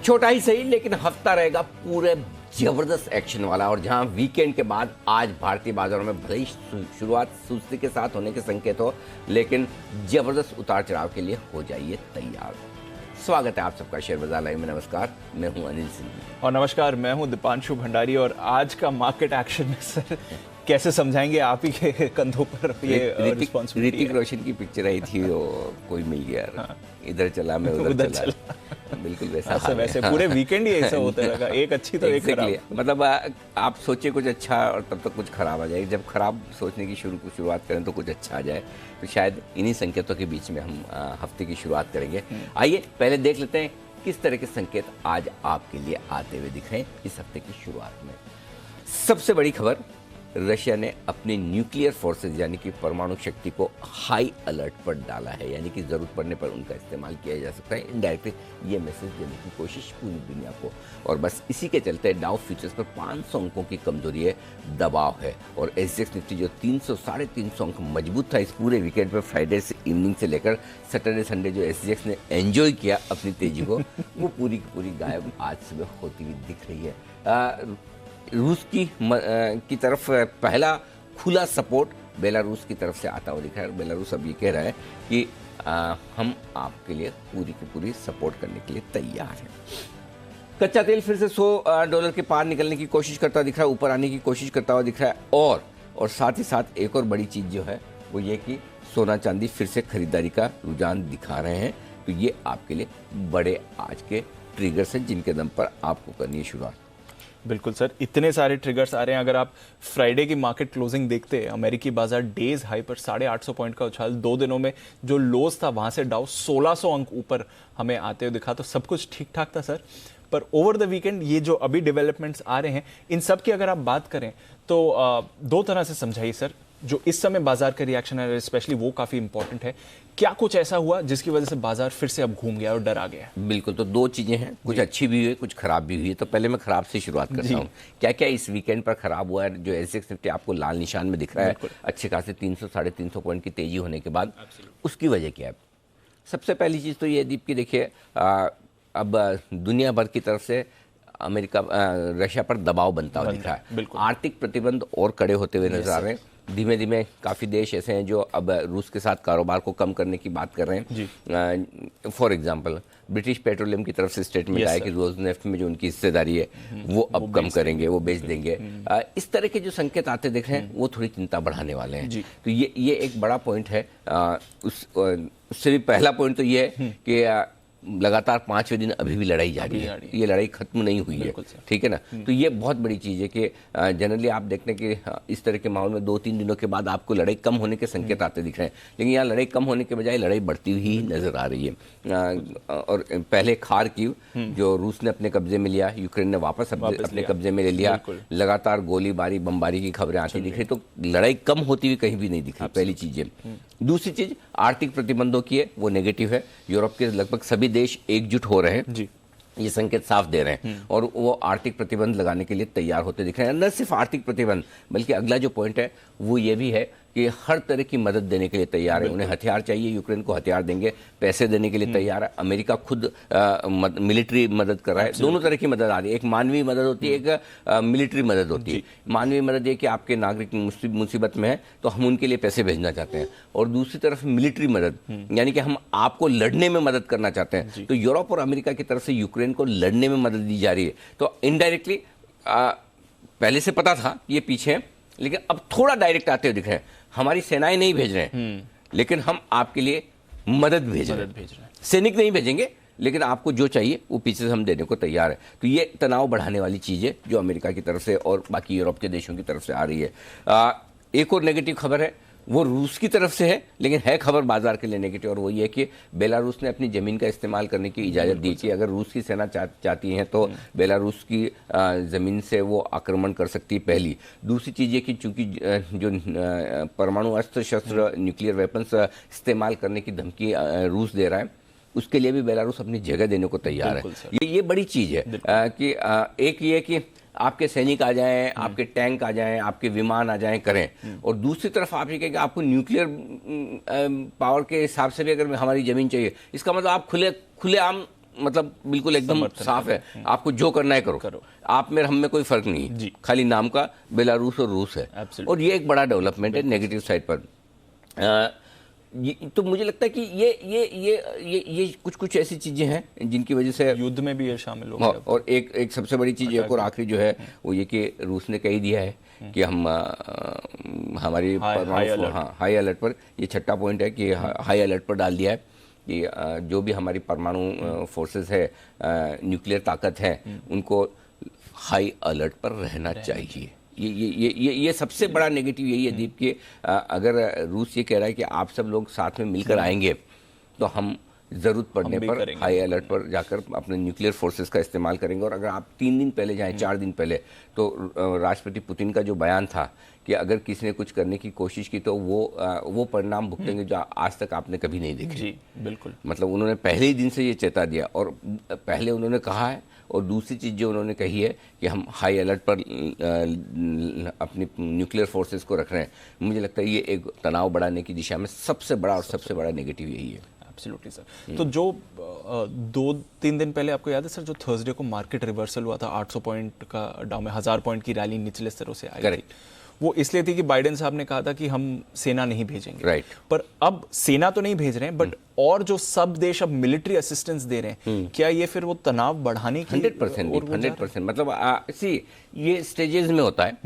छोटा ही सही लेकिन हफ्ता रहेगा पूरे जबरदस्त एक्शन वाला। और जहां वीकेंड के बाद आज भारतीय बाजारों में भले ही शुरुआत सुस्ती के साथ होने के संकेत हो, लेकिन जबरदस्त उतार चढ़ाव के लिए हो जाइए तैयार। स्वागत है आप सबका शेयर बाजार लाइव में। नमस्कार, मैं हूं अनिल सिंह और नमस्कार, मैं हूं दीपांशु भंडारी। और आज का मार्केट एक्शन में सर कैसे समझाएंगे, आप ही के कंधों पर ये रिस्पांसिबिलिटी। ऋतिक रोशन की पिक्चर आई थी, वो कोई मिल गया। हाँ। इधर चला मैं उधर चला। बिल्कुल वैसे पूरे वीकेंड ही ऐसा होता रहेगा, एक अच्छी तो एक खराब। मतलब आप सोचे कुछ अच्छा और तब तक कुछ खराब आ जाए। जब खराब सोचने की शुरुआत करें तो कुछ अच्छा आ जाए। तो शायद इन्हीं संकेतों के बीच में हम हफ्ते की शुरुआत करेंगे। आइए पहले देख लेते हैं किस तरह के संकेत आज आपके लिए आते हुए दिख रहे हैं इस हफ्ते की शुरुआत में। सबसे बड़ी खबर, रशिया ने अपनी न्यूक्लियर फोर्सेज यानी कि परमाणु शक्ति को हाई अलर्ट पर डाला है, यानी कि जरूरत पड़ने पर उनका इस्तेमाल किया जा सकता है। इनडायरेक्टली ये मैसेज देने की कोशिश पूरी दुनिया को, और बस इसी के चलते डाउ फ्यूचर्स पर 500 अंकों की कमजोरी है, दबाव है। और एसजीएक्स निफ्टी जो 300-350 अंक मजबूत था इस पूरे वीकेंड पर, फ्राइडे से इवनिंग से लेकर सैटरडे संडे जो एसजीएक्स ने एंजॉय किया अपनी तेजी को, वो पूरी की पूरी गायब आज सुबह होती हुई दिख रही है। रूस की तरफ पहला खुला सपोर्ट बेलारूस की तरफ से आता हुआ दिखा है। बेलारूस अब ये कह रहा है कि हम आपके लिए पूरी की पूरी सपोर्ट करने के लिए तैयार हैं। कच्चा तेल फिर से $100 के पार निकलने की कोशिश करता दिख रहा है, ऊपर आने की कोशिश करता हुआ दिख रहा है। और साथ ही साथ एक और बड़ी चीज़ जो है वो ये कि सोना चांदी फिर से खरीदारी का रुझान दिखा रहे हैं। तो ये आपके लिए बड़े आज के ट्रिगर्स हैं जिनके दम पर आपको करनी है शुरुआत। बिल्कुल सर, इतने सारे ट्रिगर्स आ रहे हैं। अगर आप फ्राइडे की मार्केट क्लोजिंग देखते हैं, अमेरिकी बाजार डेज हाई पर 850 पॉइंट का उछाल, 2 दिनों में जो लोज था वहां से डाउ 1600 अंक ऊपर हमें आते हुए दिखा। तो सब कुछ ठीक ठाक था सर। पर ओवर द वीकेंड ये जो अभी डेवलपमेंट्स आ रहे हैं, इन सब की अगर आप बात करें तो दो तरह से समझाइए सर। जो इस समय बाजार का रिएक्शन है स्पेशली, वो काफी इंपॉर्टेंट है। क्या कुछ ऐसा हुआ जिसकी वजह से बाजार फिर से अब घूम गया और डर आ गया? बिल्कुल, तो दो चीजें हैं, कुछ अच्छी भी हुई, कुछ खराब भी हुई। तो पहले मैं खराब से शुरुआत करता हूँ। क्या क्या इस वीकेंड पर खराब हुआ है? जो एसजीएक्स निफ्टी आपको लाल निशान में दिख रहा है, अच्छे खासे 300-350 पॉइंट की तेजी होने के बाद, उसकी वजह क्या है? सबसे पहली चीज तो ये दीप की देखिए, अब दुनिया भर की तरफ से अमेरिका रशिया पर दबाव बनता हुआ दिख रहा है। आर्थिक प्रतिबंध और कड़े होते हुए नजर आ रहे हैं। धीमे धीमे काफ़ी देश ऐसे हैं जो अब रूस के साथ कारोबार को कम करने की बात कर रहे हैं। फॉर एग्जांपल, ब्रिटिश पेट्रोलियम की तरफ से स्टेटमेंट आया कि रोजनेफ्ट में जो उनकी हिस्सेदारी है वो अब कम करेंगे, वो बेच देंगे। इस तरह के जो संकेत आते दिख रहे हैं वो थोड़ी चिंता बढ़ाने वाले हैं। तो ये एक बड़ा पॉइंट है। उससे भी पहला पॉइंट तो ये है कि लगातार 5वें दिन अभी भी लड़ाई जारी है। ये लड़ाई खत्म नहीं हुई है, ठीक है ना। तो ये बहुत बड़ी चीज़ है कि जनरली आप देखते हैं कि इस तरह के माहौल में 2-3 दिनों के बाद आपको लड़ाई कम होने के संकेत आते दिख रहे हैं, लेकिन यहाँ लड़ाई कम होने के बजाय लड़ाई बढ़ती हुई नजर आ रही है। और पहले खार्किव जो रूस ने अपने कब्जे में लिया, यूक्रेन ने वापस अपने कब्जे में ले लिया। लगातार गोलीबारी बमबारी की खबरें आती दिख रही, तो लड़ाई कम होती हुई कहीं भी नहीं दिखी, पहली चीज है। दूसरी चीज आर्थिक प्रतिबंधों की है, वो नेगेटिव है। यूरोप के लगभग सभी देश एकजुट हो रहे हैं, ये संकेत साफ दे रहे हैं, और वो आर्थिक प्रतिबंध लगाने के लिए तैयार होते दिख रहे हैं। न सिर्फ आर्थिक प्रतिबंध, बल्कि अगला जो पॉइंट है वो ये भी है कि हर तरह की मदद देने के लिए तैयार है। उन्हें हथियार चाहिए, यूक्रेन को हथियार देंगे, पैसे देने के लिए तैयार है। अमेरिका खुद मिलिट्री मदद कर रहा है। दोनों तरह की मदद आ रही है। एक मानवीय मदद होती है, एक मिलिट्री मदद होती है। मानवीय मदद ये कि आपके नागरिक मुसीबत में है तो हम उनके लिए पैसे भेजना चाहते हैं, और दूसरी तरफ मिलिट्री मदद यानी कि हम आपको लड़ने में मदद करना चाहते हैं। तो यूरोप और अमेरिका की तरफ से यूक्रेन को लड़ने में मदद दी जा रही है। तो इनडायरेक्टली पहले से पता था ये पीछे है, लेकिन अब थोड़ा डायरेक्ट आते हुए दिख रहे हैं। हमारी सेनाएं नहीं भेज रहे हैं, लेकिन हम आपके लिए मदद भेज रहे हैं। सैनिक नहीं भेजेंगे, लेकिन आपको जो चाहिए वो पीछे से हम देने को तैयार है। तो ये तनाव बढ़ाने वाली चीज़ है जो अमेरिका की तरफ से और बाकी यूरोप के देशों की तरफ से आ रही है। एक और नेगेटिव खबर है, वो रूस की तरफ से है, लेकिन है खबर बाजार के लिए नेगेटिव, और वो ये कि बेलारूस ने अपनी जमीन का इस्तेमाल करने की इजाज़त दी कि अगर रूस की सेना चाहती है तो बेलारूस की ज़मीन से वो आक्रमण कर सकती है, पहली। दूसरी चीज़ ये कि चूंकि जो परमाणु अस्त्र शस्त्र न्यूक्लियर वेपन्स इस्तेमाल करने की धमकी रूस दे रहा है, उसके लिए भी बेलारूस अपनी जगह देने को तैयार है। ये बड़ी चीज़ है कि एक ये कि आपके सैनिक आ जाएं, आपके टैंक आ जाएं, आपके विमान आ जाएं, करें। और दूसरी तरफ आप ये कहें कि आपको न्यूक्लियर पावर के हिसाब से भी अगर हमारी ज़मीन चाहिए, इसका मतलब आप खुले आम मतलब बिल्कुल एकदम समर्थन साफ है, आपको जो करना है करो। आप में हम में कोई फर्क नहीं है, खाली नाम का बेलारूस और रूस है। और ये एक बड़ा डेवलपमेंट है नेगेटिव साइड पर। तो मुझे लगता है कि ये कुछ ऐसी चीजें हैं जिनकी वजह से युद्ध में भी ये शामिल हो गया। और एक सबसे बड़ी चीज एक और आखिरी जो है वो ये कि रूस ने कह दिया है कि हम हमारी हाई अलर्ट पर, ये छठा पॉइंट है कि हाई अलर्ट पर डाल दिया है कि जो भी हमारी परमाणु फोर्सेस है, न्यूक्लियर ताकत है, उनको हाई अलर्ट पर रहना चाहिए। ये सबसे बड़ा नेगेटिव यही है दीप कि अगर रूस ये कह रहा है कि आप सब लोग साथ में मिलकर आएंगे तो हम जरूरत पड़ने पर हाई अलर्ट पर जाकर अपने न्यूक्लियर फोर्सेस का इस्तेमाल करेंगे। और अगर आप 3 दिन पहले जाएं, 4 दिन पहले, तो राष्ट्रपति पुतिन का जो बयान था कि अगर किसी ने कुछ करने की कोशिश की तो वो परिणाम भुगतेंगे जो आज तक आपने कभी नहीं देखे। जी बिल्कुल, मतलब उन्होंने पहले ही दिन से ये चेता दिया। और पहले उन्होंने कहा है, और दूसरी चीज़ जो उन्होंने कही है कि हम हाई अलर्ट पर अपनी न्यूक्लियर फोर्सेस को रख रहे हैं। मुझे लगता है ये एक तनाव बढ़ाने की दिशा में सबसे बड़ा नेगेटिव यही है। Absolutely sir. तो जो 2-3 दिन पहले आपको याद है सर, जो थर्सडे को मार्केट रिवर्सल हुआ था, 800 पॉइंट का डाउन में 1000 पॉइंट की रैली निचले स्तरों से आई थी, वो इसलिए थी कि बाइडेन साहब ने कहा था कि हम सेना नहीं भेजेंगे। राइट। पर अब सेना तो नहीं भेज रहे हैं, बट और जो सब देश अब मिलिट्री असिस्टेंस दे रहे हैं, क्या ये फिर वो तनाव बढ़ाने की 100% मतलब ये स्टेजेस में होता है।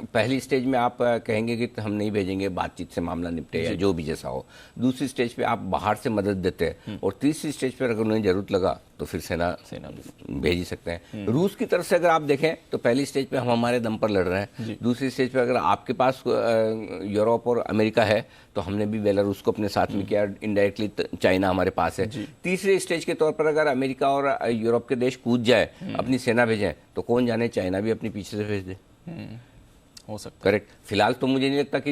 पहली स्टेज में आप कहेंगे कि हम नहीं भेजेंगे, बातचीत से मामला निपटे या जो भी जैसा हो। दूसरी स्टेज पे आप बाहर से मदद देते हैं, और तीसरी स्टेज पर अगर उन्हें जरूरत लगा तो फिर सेना भेज ही सकते हैं। रूस की तरफ से अगर आप देखें तो पहली स्टेज पे हम हमारे दम पर लड़ रहे हैं। दूसरी स्टेज पे अगर आपके पास यूरोप और अमेरिका है तो हमने भी बेलारूस को अपने साथ में किया, इनडायरेक्टली चाइना हमारे पास है। तीसरे स्टेज के तौर पर अगर अमेरिका और यूरोप के देश कूद जाए, अपनी सेना भेजें, तो कौन जाने चाइना भी अपनी पीछे से भेज दे। हो सकता है। करेक्ट। फिलहाल तो मुझे नहीं लगता कि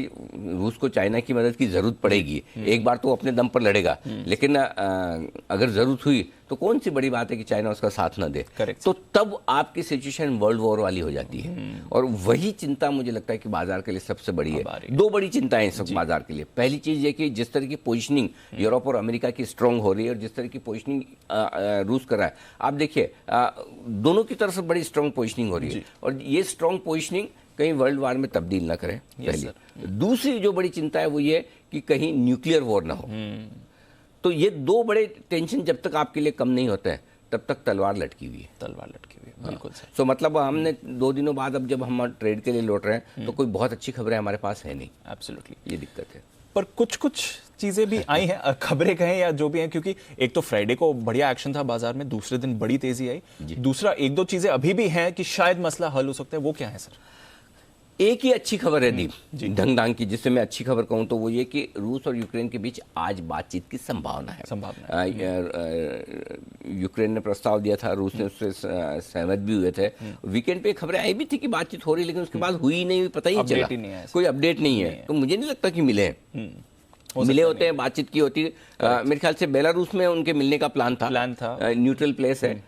रूस को चाइना की मदद की जरूरत पड़ेगी। एक बार तो वो अपने दम पर लड़ेगा, लेकिन अगर जरूरत हुई तो कौन सी बड़ी बात है कि चाइना उसका साथ ना दे। करेक्ट। तो तब आपकी सिचुएशन वर्ल्ड वॉर वाली हो जाती है। और वही चिंता मुझे लगता है कि बाजार के लिए सबसे बड़ी है। 2 बड़ी चिंताएं इस वक्त बाजार के लिए। पहली चीज ये कि जिस तरह की पोजिशनिंग यूरोप और अमेरिका की स्ट्रांग हो रही है, और जिस तरह की पोजिशनिंग रूस कर रहा है, आप देखिए दोनों की तरफ से बड़ी स्ट्रांग पोजिशनिंग हो रही है, और ये स्ट्रांग पोजिशनिंग कहीं वर्ल्ड वार में तब्दील ना करें, पहली। दूसरी जो बड़ी चिंता है वो ये कि कहीं न्यूक्लियर वॉर ना हो। तो ये 2 बड़े टेंशन जब तक आपके लिए कम नहीं होते हैं, तब तक तलवार लटकी हुई है। बिल्कुल सर। सो मतलब हमने 2 दिनों बाद अब जब हम ट्रेड के लिए लौट रहे हैं तो कोई बहुत अच्छी खबरें हमारे पास है नहीं। एब्सोल्युटली, ये दिक्कत है। पर कुछ चीजें भी आई हैं, खबरें कहें या जो भी हैं, क्योंकि एक तो फ्राइडे को बढ़िया एक्शन था बाजार में, दूसरे दिन बड़ी तेजी आई। दूसरा 1-2 चीजें अभी भी हैं कि शायद मसला हल हो सकता है, वो क्या है सर? एक ही अच्छी खबर है दीप, ढंग की, जिससे मैं अच्छी खबर कहूं तो वो ये कि रूस और यूक्रेन के बीच आज बातचीत की संभावना है। यूक्रेन ने प्रस्ताव दिया था, रूस ने उससे सहमत भी हुए थे। वीकेंड पे खबरें आई भी थी कि बातचीत हो रही, लेकिन उसके बाद हुई नहीं, पता ही नहीं चला, कोई अपडेट नहीं है। तो मुझे नहीं लगता कि मिले होते हैं, बातचीत की होती। मेरे ख्याल से बेलारूस में उनके मिलने का प्लान था। न्यूट्रल प्लेस है,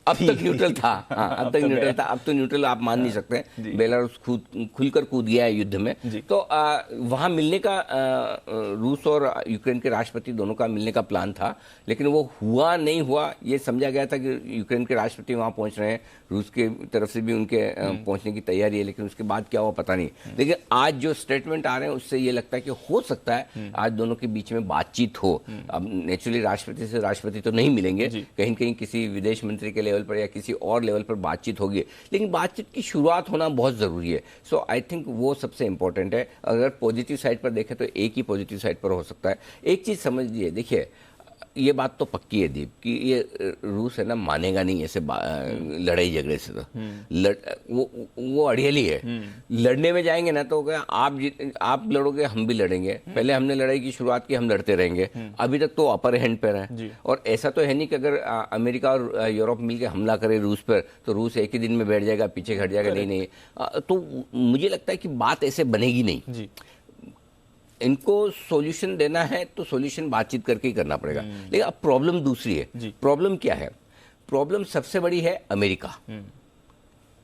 अब तक न्यूट्रल था। अब तक न्यूट्रल था, अब तो न्यूट्रल आप मान नहीं सकते। बेलारूस खुलकर कूद गया है युद्ध में। तो वहां मिलने का रूस और यूक्रेन के राष्ट्रपति दोनों का मिलने का प्लान था, लेकिन वो हुआ नहीं हुआ। ये समझा गया था कि यूक्रेन के राष्ट्रपति वहां पहुंच रहे हैं, रूस के तरफ से भी उनके पहुंचने की तैयारी है, लेकिन उसके बाद क्या हुआ पता नहीं। लेकिन आज जो स्टेटमेंट आ रहे हैं उससे ये लगता है कि हो सकता है आज दोनों के बीच में बातचीत हो। अब नेचुरली राष्ट्रपति से राष्ट्रपति तो नहीं मिलेंगे, कहीं कहीं किसी विदेश मंत्री के लेवल पर या किसी और लेवल पर बातचीत होगी, लेकिन बातचीत की शुरुआत होना बहुत जरूरी है। सो आई थिंक वो सबसे इंपॉर्टेंट है। अगर पॉजिटिव साइड पर देखें तो एक ही पॉजिटिव साइड पर हो सकता है। एक चीज समझ लीजिए, देखिए ये बात तो पक्की है दीप कि ये रूस है ना मानेगा नहीं ऐसे लड़ाई झगड़े से। तो वो अड़ियली है। लड़ने में जाएंगे ना तो क्या आप लड़ोगे, हम भी लड़ेंगे। पहले हमने लड़ाई की शुरुआत की, हम लड़ते रहेंगे। अभी तक तो अपर हैंड पर है। और ऐसा तो है नहीं कि अगर अमेरिका और यूरोप मिलकर हमला करे रूस पर तो रूस एक ही दिन में बैठ जाएगा, पीछे हट जाएगा। नहीं, तो मुझे लगता है कि बात ऐसे बनेगी नहीं। इनको सॉल्यूशन देना है तो सॉल्यूशन बातचीत करके ही करना पड़ेगा। लेकिन अब प्रॉब्लम दूसरी है। प्रॉब्लम क्या है? प्रॉब्लम सबसे बड़ी है अमेरिका।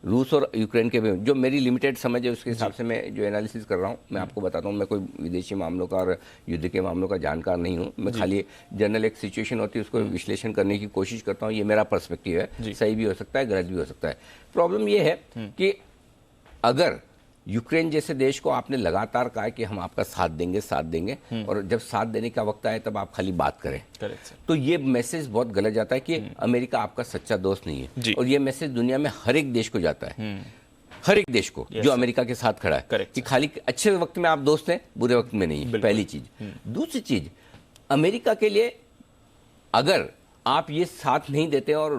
रूस और यूक्रेन के भी, जो मेरी लिमिटेड समझ है उसके हिसाब से मैं जो एनालिसिस कर रहा हूँ, मैं आपको बताता हूँ, मैं कोई विदेशी मामलों का और युद्ध के मामलों का जानकार नहीं हूँ, मैं खाली जनरल एक सिचुएशन होती है उसको विश्लेषण करने की कोशिश करता हूँ। ये मेरा पर्सपेक्टिव है, सही भी हो सकता है, गलत भी हो सकता है। प्रॉब्लम ये है कि अगर यूक्रेन जैसे देश को आपने लगातार कहा कि हम आपका साथ देंगे, और जब साथ देने का वक्त आए तब आप खाली बात करें, तो ये मैसेज बहुत गलत जाता है कि अमेरिका आपका सच्चा दोस्त नहीं है। और ये मैसेज दुनिया में हर एक देश को जाता है, हर एक देश को जो अमेरिका के साथ खड़ा है, कि खाली अच्छे वक्त में आप दोस्त हैं, बुरे वक्त में नहीं। पहली चीज। दूसरी चीज, अमेरिका के लिए अगर आप ये साथ नहीं देते और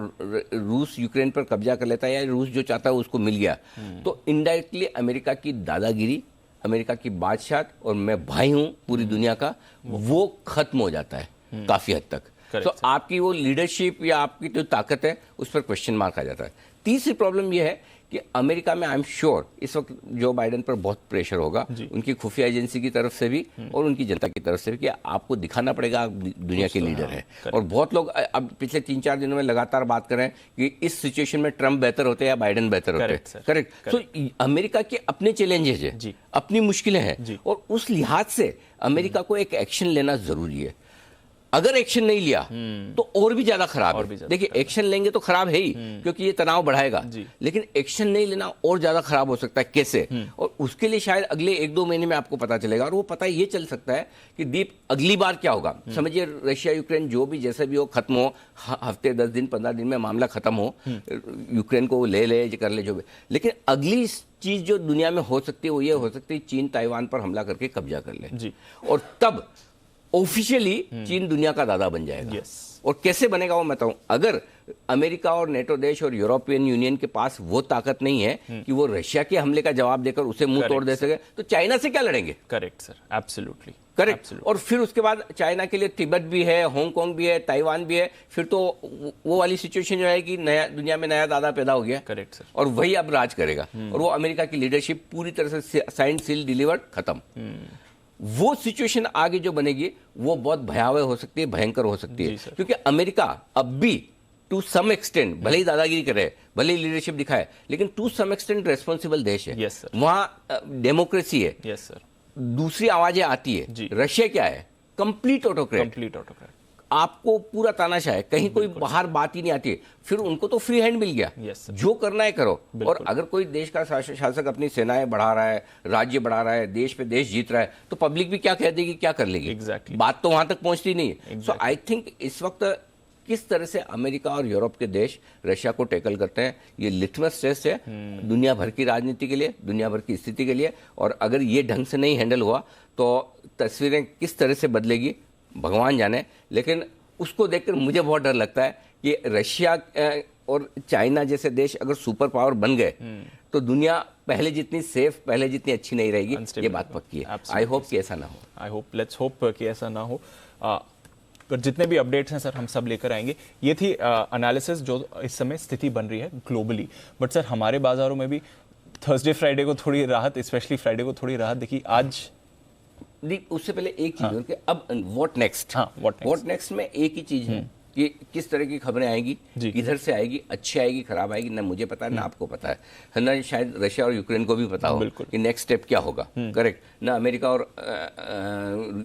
रूस यूक्रेन पर कब्जा कर लेता है या रूस जो चाहता है उसको मिल गया, तो इनडायरेक्टली अमेरिका की दादागिरी, अमेरिका की बादशाहत और मैं भाई हूं पूरी दुनिया का, वो खत्म हो जाता है काफी हद तक। तो आपकी वो लीडरशिप या आपकी जो ताकत है उस पर क्वेश्चन मार्क आ जाता है। तीसरी प्रॉब्लम ये है कि अमेरिका में आई एम श्योर इस वक्त जो बाइडेन पर बहुत प्रेशर होगा, उनकी खुफिया एजेंसी की तरफ से भी और उनकी जनता की तरफ से भी, कि आपको दिखाना पड़ेगा आप दुनिया के लीडर है। और बहुत लोग अब पिछले 3-4 दिनों में लगातार बात कर रहे हैं कि इस सिचुएशन में ट्रंप बेहतर होते या बाइडेन बेहतर होते। करेक्ट। तो अमेरिका के अपने चैलेंजेस है, अपनी मुश्किलें हैं, और उस लिहाज से अमेरिका को एक एक्शन लेना जरूरी है। अगर एक्शन नहीं लिया तो और भी ज्यादा खराब है। देखिए, एक्शन लेंगे तो खराब है ही, क्योंकि ये तनाव बढ़ाएगा, लेकिन एक्शन नहीं लेना और ज्यादा खराब हो सकता है। कैसे? और उसके लिए शायद अगले 1-2 महीने में आपको पता चलेगा, और वो पता ये चल सकता है कि दीप अगली बार क्या होगा। समझिए, रशिया यूक्रेन जो भी जैसे भी हो खत्म हो, हफ्ते 10 दिन 15 दिन में मामला खत्म हो, यूक्रेन को ले कर ले जो भी, लेकिन अगली चीज जो दुनिया में हो सकती है वो ये हो सकती है चीन ताइवान पर हमला करके कब्जा कर ले, और तब ऑफिशियली चीन दुनिया का दादा बन जाएगा। और कैसे बनेगा वो मैं बताऊं। अगर अमेरिका और नेटो देश और यूरोपियन यूनियन के पास वो ताकत नहीं है कि वो रशिया के हमले का जवाब देकर उसे मुंह तोड़ दे सके, तो चाइना से क्या लड़ेंगे? Correct sir, absolutely correct. और फिर उसके बाद चाइना के लिए तिब्बत भी है, हांगकांग भी है, ताइवान भी है, फिर तो वो वाली सिचुएशन जो है कि नया दुनिया में नया दादा पैदा हो गया। Correct sir. और वही अब राज करेगा, और वो अमेरिका की लीडरशिप पूरी तरह से साइन सील डिलीवर्ड खत्म। वो सिचुएशन आगे जो बनेगी वो बहुत भयावह हो सकती है, भयंकर हो सकती है, क्योंकि अमेरिका अब भी टू सम एक्सटेंट भले ही दादागिरी करे, भले ही लीडरशिप दिखाए, लेकिन टू सम एक्सटेंट रेस्पॉन्सिबल देश है। वहां डेमोक्रेसी है। Yes sir. दूसरी आवाजें आती है। रशिया क्या है? Complete autocrat. आपको पूरा तानाशाह है, कहीं कोई बाहर बात ही नहीं आती है। फिर उनको तो फ्री हैंड मिल गया, जो करना है करो। और अगर कोई देश का शासक अपनी सेनाएं बढ़ा रहा है, राज्य बढ़ा रहा है, देश पे देश जीत रहा है, तो पब्लिक भी क्या कह देगी, क्या कर लेगी? बात तो वहां तक पहुंचती नहीं है। सो आई थिंक इस वक्त किस तरह से अमेरिका और यूरोप के देश रशिया को टैकल करते हैं, ये लिटमस टेस्ट है दुनिया भर की राजनीति के लिए, दुनिया भर की स्थिति के लिए। और अगर ये ढंग से नहीं हैंडल हुआ तो तस्वीरें किस तरह से बदलेगी भगवान जाने। लेकिन उसको देखकर मुझे बहुत डर लगता है कि रशिया और चाइना जैसे देश अगर सुपर पावर बन गए तो दुनिया पहले जितनी सेफ, पहले जितनी अच्छी नहीं रहेगी। ये बात पक्की है। आई होप कि ऐसा ना हो। आई होप, लेट्स होप कि ऐसा ना हो। पर जितने भी अपडेट्स हैं सर हम सब लेकर आएंगे। ये थी एनालिसिस जो इस समय स्थिति बन रही है ग्लोबली। बट सर हमारे बाजारों में भी थर्सडे फ्राइडे को थोड़ी राहत, स्पेशली फ्राइडे को थोड़ी राहत देखी। आज उससे पहले एक चीज है कि अब व्हाट नेक्स्ट। व्हाट नेक्स्ट में एक ही चीज है कि किस तरह की खबरें आएगी, किधर से आएगी, अच्छी आएगी, खराब आएगी, ना मुझे पता है ना आपको पता है ना शायद रशिया और यूक्रेन को भी पता हो कि नेक्स्ट स्टेप क्या होगा। करेक्ट ना अमेरिका और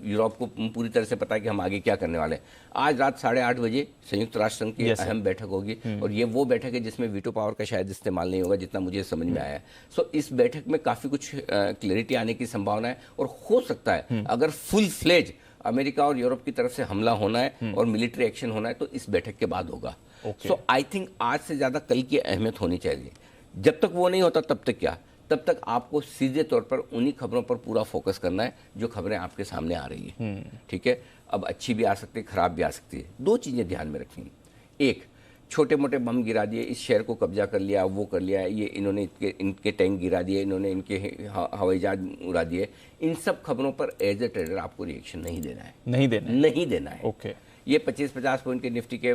यूरोप को पूरी तरह से पता है कि हम आगे क्या करने वाले हैं। आज रात 8:30 बजे संयुक्त राष्ट्र संघ की अहम बैठक होगी, और ये वो बैठक है जिसमें वीटो पावर का शायद इस्तेमाल नहीं होगा, जितना मुझे समझ में आया है। सो इस बैठक में काफी कुछ क्लैरिटी आने की संभावना है, और हो सकता है अगर फुल फ्लेज अमेरिका और यूरोप की तरफ से हमला होना है और मिलिट्री एक्शन होना है तो इस बैठक के बाद होगा। सो आई थिंक आज से ज्यादा कल की अहमियत होनी चाहिए। जब तक वो नहीं होता तब तक क्या, तब तक आपको सीधे तौर पर उन्हीं खबरों पर पूरा फोकस करना है जो खबरें आपके सामने आ रही है। ठीक है, अब अच्छी भी आ सकती है, खराब भी आ सकती है। दो चीजें ध्यान में रखनी। एक, छोटे मोटे बम गिरा दिए, इस शहर को कब्जा कर लिया, वो कर लिया, ये इन्होंने इनके टैंक गिरा दिए, इन्होंने इनके हवाई जहाज उड़ा दिए। इन सब खबरों पर एज ए ट्रेडर आपको रिएक्शन नहीं देना है। नहीं देना है। ओके। ये 25-50 पॉइंट के निफ्टी के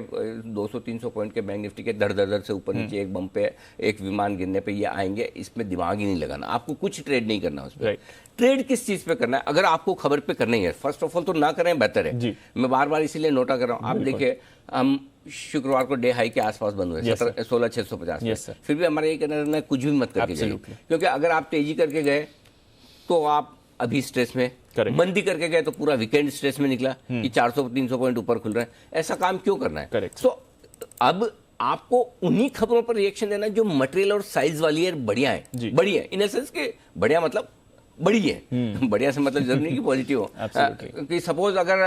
200-300 पॉइंट के बैंक निफ्टी के धड़ धड़ धड़ से ऊपर नीचे एक बम पे एक विमान गिरने पे ये आएंगे, इसमें दिमाग ही नहीं लगाना, आपको कुछ ट्रेड नहीं करना उस पर। ट्रेड किस चीज पे करना है? अगर आपको खबर पे करनी है, फर्स्ट ऑफ ऑल तो ना करें, बेहतर है। मैं बार बार इसीलिए नोटा कर रहा हूँ। आप देखिए, हम शुक्रवार को डे हाई के आसपास बंद हुए 16,650, फिर भी हमारा ये कहना है कुछ भी मत करके जाइए, क्योंकि अगर आप तेजी करके गए तो आप अभी स्ट्रेस में, मंदी करके गए तो पूरा वीकेंड स्ट्रेस में निकला कि 400-300 पॉइंट ऊपर खुल रहे हैं। ऐसा काम क्यों करना है? तो अब आपको उन्हीं खबरों पर रिएक्शन देना जो मटेरियल और साइज वाली है, बढ़िया है, बढ़िया इन सेंस के बढ़िया मतलब बड़ी है। बढ़िया से मतलब जरूरी नहीं कि पॉजिटिव हो। कि सपोज अगर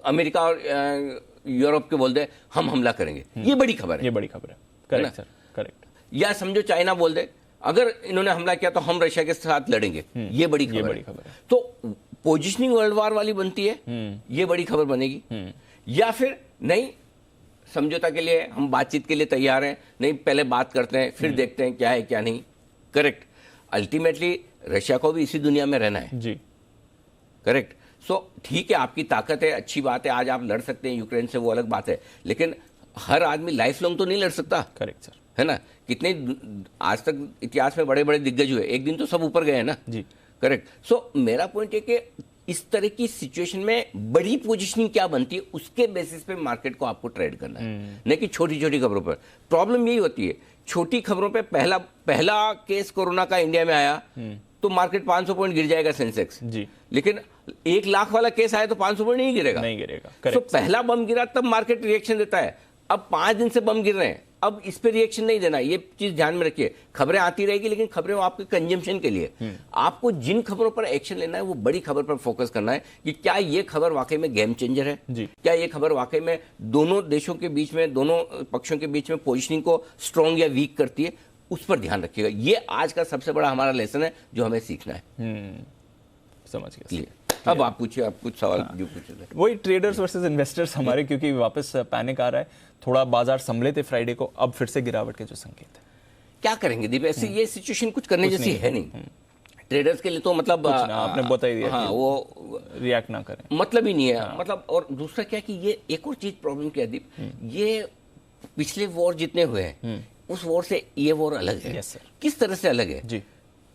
अमेरिका और यूरोप के बोल दे हम हमला करेंगे, ये बड़ी खबर है, ये बड़ी खबर है। Correct sir, correct. या समझो चाइना बोल दे अगर इन्होंने हमला किया तो हम रशिया के साथ लड़ेंगे, ये बड़ी खबर है। तो पोजिशनिंग वर्ल्ड वार वाली बनती है, ये बड़ी खबर बनेगी। या फिर नहीं, समझौता के लिए हम बातचीत के लिए तैयार हैं, नहीं पहले बात करते हैं फिर देखते हैं क्या है क्या नहीं। करेक्ट। अल्टीमेटली रशिया को भी इसी दुनिया में रहना है जी। करेक्ट। सो ठीक है, आपकी ताकत है, अच्छी बात है, आज आप लड़ सकते हैं यूक्रेन से, वो अलग बात है, लेकिन हर आदमी लाइफ लॉन्ग तो नहीं लड़ सकता। करेक्ट सर, है ना। कितने आज तक इतिहास में बड़े बड़े दिग्गज हुए, एक दिन तो सब ऊपर गए हैं ना जी। करेक्ट। सो मेरा पॉइंट है कि इस तरह की सिचुएशन में बड़ी पोजीशनिंग क्या बनती है, उसके बेसिस पे मार्केट को आपको ट्रेड करना है, नहीं कि छोटी छोटी खबरों पर। प्रॉब्लम यही होती है, छोटी खबरों पे पहला केस कोरोना का इंडिया में आया तो मार्केट 500 पॉइंट गिर जाएगा सेंसेक्स जी, लेकिन 1 लाख वाला केस आया तो 500 पॉइंट नहीं गिरेगा। तो पहला बम गिरा तब मार्केट रिएक्शन देता है। अब 5 दिन से बम गिर रहे हैं, अब इस पे रिएक्शन नहीं देना, ये चीज ध्यान में रखिए। खबरें आती रहेगी लेकिन खबरें आपके कंजम्पशन के लिए। आपको जिन खबरों पर एक्शन लेना है वो बड़ी खबर पर फोकस करना है कि क्या ये खबर वाकई में गेम चेंजर है जी? क्या ये खबर वाकई में दोनों देशों के बीच में, दोनों पक्षों के बीच में पोजिशनिंग को स्ट्रॉन्ग या वीक करती है? उस पर ध्यान रखिएगा। ये आज का सबसे बड़ा हमारा लेसन है जो हमें सीखना है। समझ गया। अब आप पूछिए, आप कुछ सवाल जो पूछे थे। वही ट्रेडर्स वर्सेस इन्वेस्टर्स हमारे, क्योंकि वापस पैनिक आ रहा है, थोड़ा बाजार संभले थे फ्राइडे को, अब फिर से गिरावट के जो संकेत है। क्या करेंगे दीप, ऐसे ये सिचुएशन कुछ करने जैसी है नहीं ट्रेडर्स के लिए, तो मतलब आपने बता ही दिया। हाँ, वो रिएक्ट ना करें, मतलब ही नहीं है। मतलब और दूसरा क्या कि ये एक और चीज प्रॉब्लम क्या है दीप, ये पिछले वॉर जितने हुए हैं उस वॉर से ये वॉर अलग है। किस तरह से अलग है जी?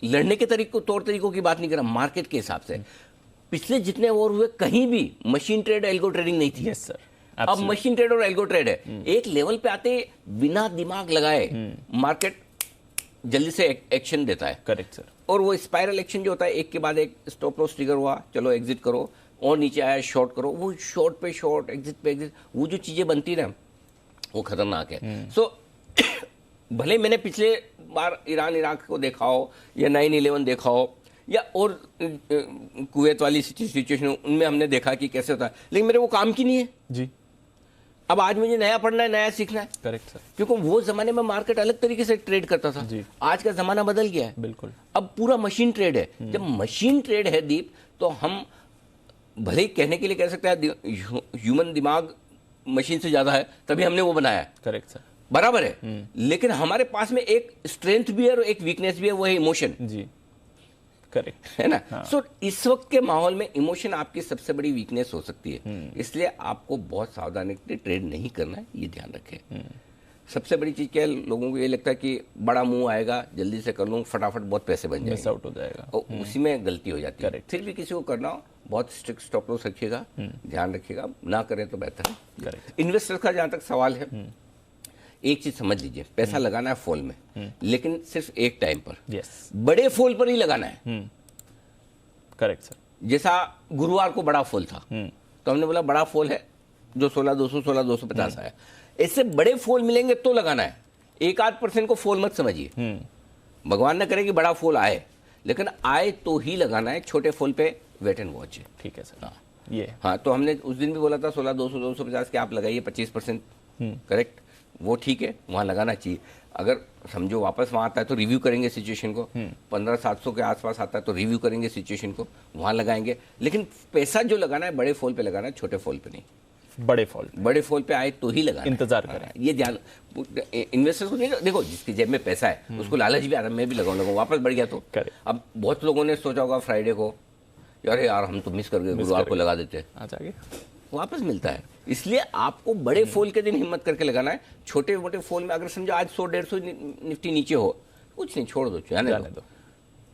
लड़ने के तौर तरीकों की बात नहीं कर रहा, मार्केट के हिसाब से। पिछले जितने वॉर हुए कहीं भी मशीन ट्रेड, एल्गो ट्रेडिंग नहीं थी। Yes sir. अब मशीन ट्रेड और एल्गो ट्रेड है। एक लेवल पे आते बिना दिमाग लगाए मार्केट जल्दी से एक्शन देता है। Correct sir. और वो स्पाइरल एक्शन जो होता है, एक के बाद एक स्टॉप लॉस ट्रिगर हुआ, चलो एग्जिट करो, और नीचे आया शॉर्ट करो, वो शॉर्ट पे शॉर्ट, एग्जिट पे एग्जिट, वो जो चीजें बनती ना वो खतरनाक है। सो भले मैंने पिछले बार ईरान इराक को देखा हो या 9/11 देखा हो या और कुवैत वाली सिचुएशन, उनमें हमने देखा कि कैसे होता है, लेकिन मेरे वो काम की नहीं है जी। अब आज मुझे नया पढ़ना है, नया सीखना है। Correct sir. क्योंकि वो जमाने में मार्केट अलग तरीके से ट्रेड करता था जी। आज का जमाना बदल गया है बिल्कुल। अब पूरा मशीन ट्रेड है। जब मशीन ट्रेड है दीप, तो हम भले ही कहने के लिए कह सकते हैं ह्यूमन दिमाग मशीन से ज्यादा है, तभी हमने वो बनाया। करेक्ट सर, बराबर है। लेकिन हमारे पास में एक स्ट्रेंथ भी है और एक वीकनेस भी है, वो है इमोशन जी। करेक्ट है ना। सो इस वक्त के माहौल में इमोशन आपकी सबसे बड़ी वीकनेस हो सकती है, इसलिए आपको बहुत सावधानी से ट्रेड नहीं करना है, ये ध्यान रखें। सबसे बड़ी चीज क्या है, लोगों को ये लगता है कि बड़ा मुंह आएगा, जल्दी से कर लूँ, फटाफट बहुत पैसे बन जाएंगे, मिस आउट हो जाएगा, और उसी में गलती हो जाती है। फिर भी किसी को करना हो, बहुत स्ट्रिक्ट स्टॉप लॉस रखिएगा, ध्यान रखिएगा, ना करें तो बेहतर है। इन्वेस्टर का जहां तक सवाल है, एक चीज समझ लीजिए, पैसा लगाना है फॉल में, लेकिन सिर्फ एक टाइम पर। बड़े फॉल पर ही लगाना है। Correct sir. जैसा गुरुवार को बड़ा फॉल था तो हमने बोला बड़ा फॉल है जो 16,200 16,250 आया, इससे बड़े फॉल मिलेंगे तो लगाना है। 1-8% को फॉल मत समझिए, भगवान न करे कि बड़ा फॉल आए, लेकिन आए तो ही लगाना है। छोटे फॉल पे वेट एंड वॉच है। ठीक है सर। ये हाँ, तो हमने उस दिन भी बोला था 16,200 250 के आप लगाइए 25%। करेक्ट, वो ठीक है, वहां लगाना चाहिए। अगर समझो वापस वहां आता है तो रिव्यू करेंगे सिचुएशन को, 15,700 के आसपास आता है तो रिव्यू करेंगे सिचुएशन को, वहां लगाएंगे। लेकिन पैसा जो लगाना है बड़े फॉल पे लगाना है, छोटे फॉल पे नहीं। बड़े फॉल पे आए तो ही लगाना, इंतजार करें। ये ध्यान इन्वेस्टर्स को नहीं, देखो जिसकी जेब में पैसा है उसको लालच भी आ रहा है, मैं भी लगाऊंगा, वापस बढ़ गया तो। अब बहुत लोगों ने सोचा होगा फ्राइडे को, यार हम तो मिस कर गए, गुरुवार को लगा देते। वापस मिलता है। इसलिए आपको बड़े फॉल के दिन हिम्मत करके लगाना है। छोटे मोटे फॉल में अगर समझो आज 100-150 निफ्टी नीचे हो, कुछ नहीं, छोड़ दो, जाने दो,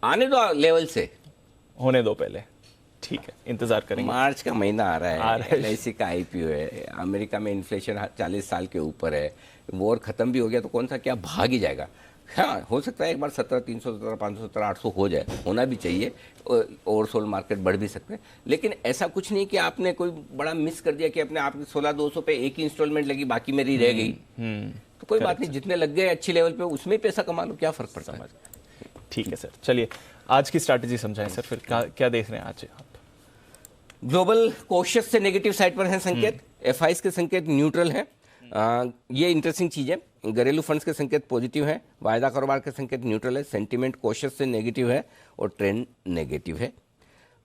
आने दो लेवल से, होने दो पहले। ठीक है, इंतजार करेंगे। मार्च का महीना आ रहा है, एलआईसी का आईपीओ है, अमेरिका में इन्फ्लेशन 40 साल के ऊपर है, वॉर खत्म भी हो गया तो कौन सा क्या भाग ही जाएगा। हाँ, हो सकता है एक बार 17,300, 17,500, 17,800 हो जाए, होना भी चाहिए, ओवरसोल्ड मार्केट बढ़ भी सकते हैं, लेकिन ऐसा कुछ नहीं कि आपने कोई बड़ा मिस कर दिया कि अपने आपने 16,200 पे एक ही इंस्टॉलमेंट लगी, बाकी मेरी रह गई, तो कोई बात नहीं, जितने लग गए अच्छी लेवल पे उसमें ही पैसा कमा लो, क्या फर्क पड़ता है। ठीक है सर, चलिए आज की स्ट्रैटेजी समझाएं सर, फिर क्या देख रहे हैं आज आप? ग्लोबल कोशिश से नेगेटिव साइड पर है संकेत, एफआईज के संकेत न्यूट्रल है, ये इंटरेस्टिंग चीज है। घरेलू फंड्स के संकेत पॉजिटिव है, वायदा कारोबार के संकेत न्यूट्रल है, सेंटीमेंट कोशिश से नेगेटिव है और ट्रेंड नेगेटिव है।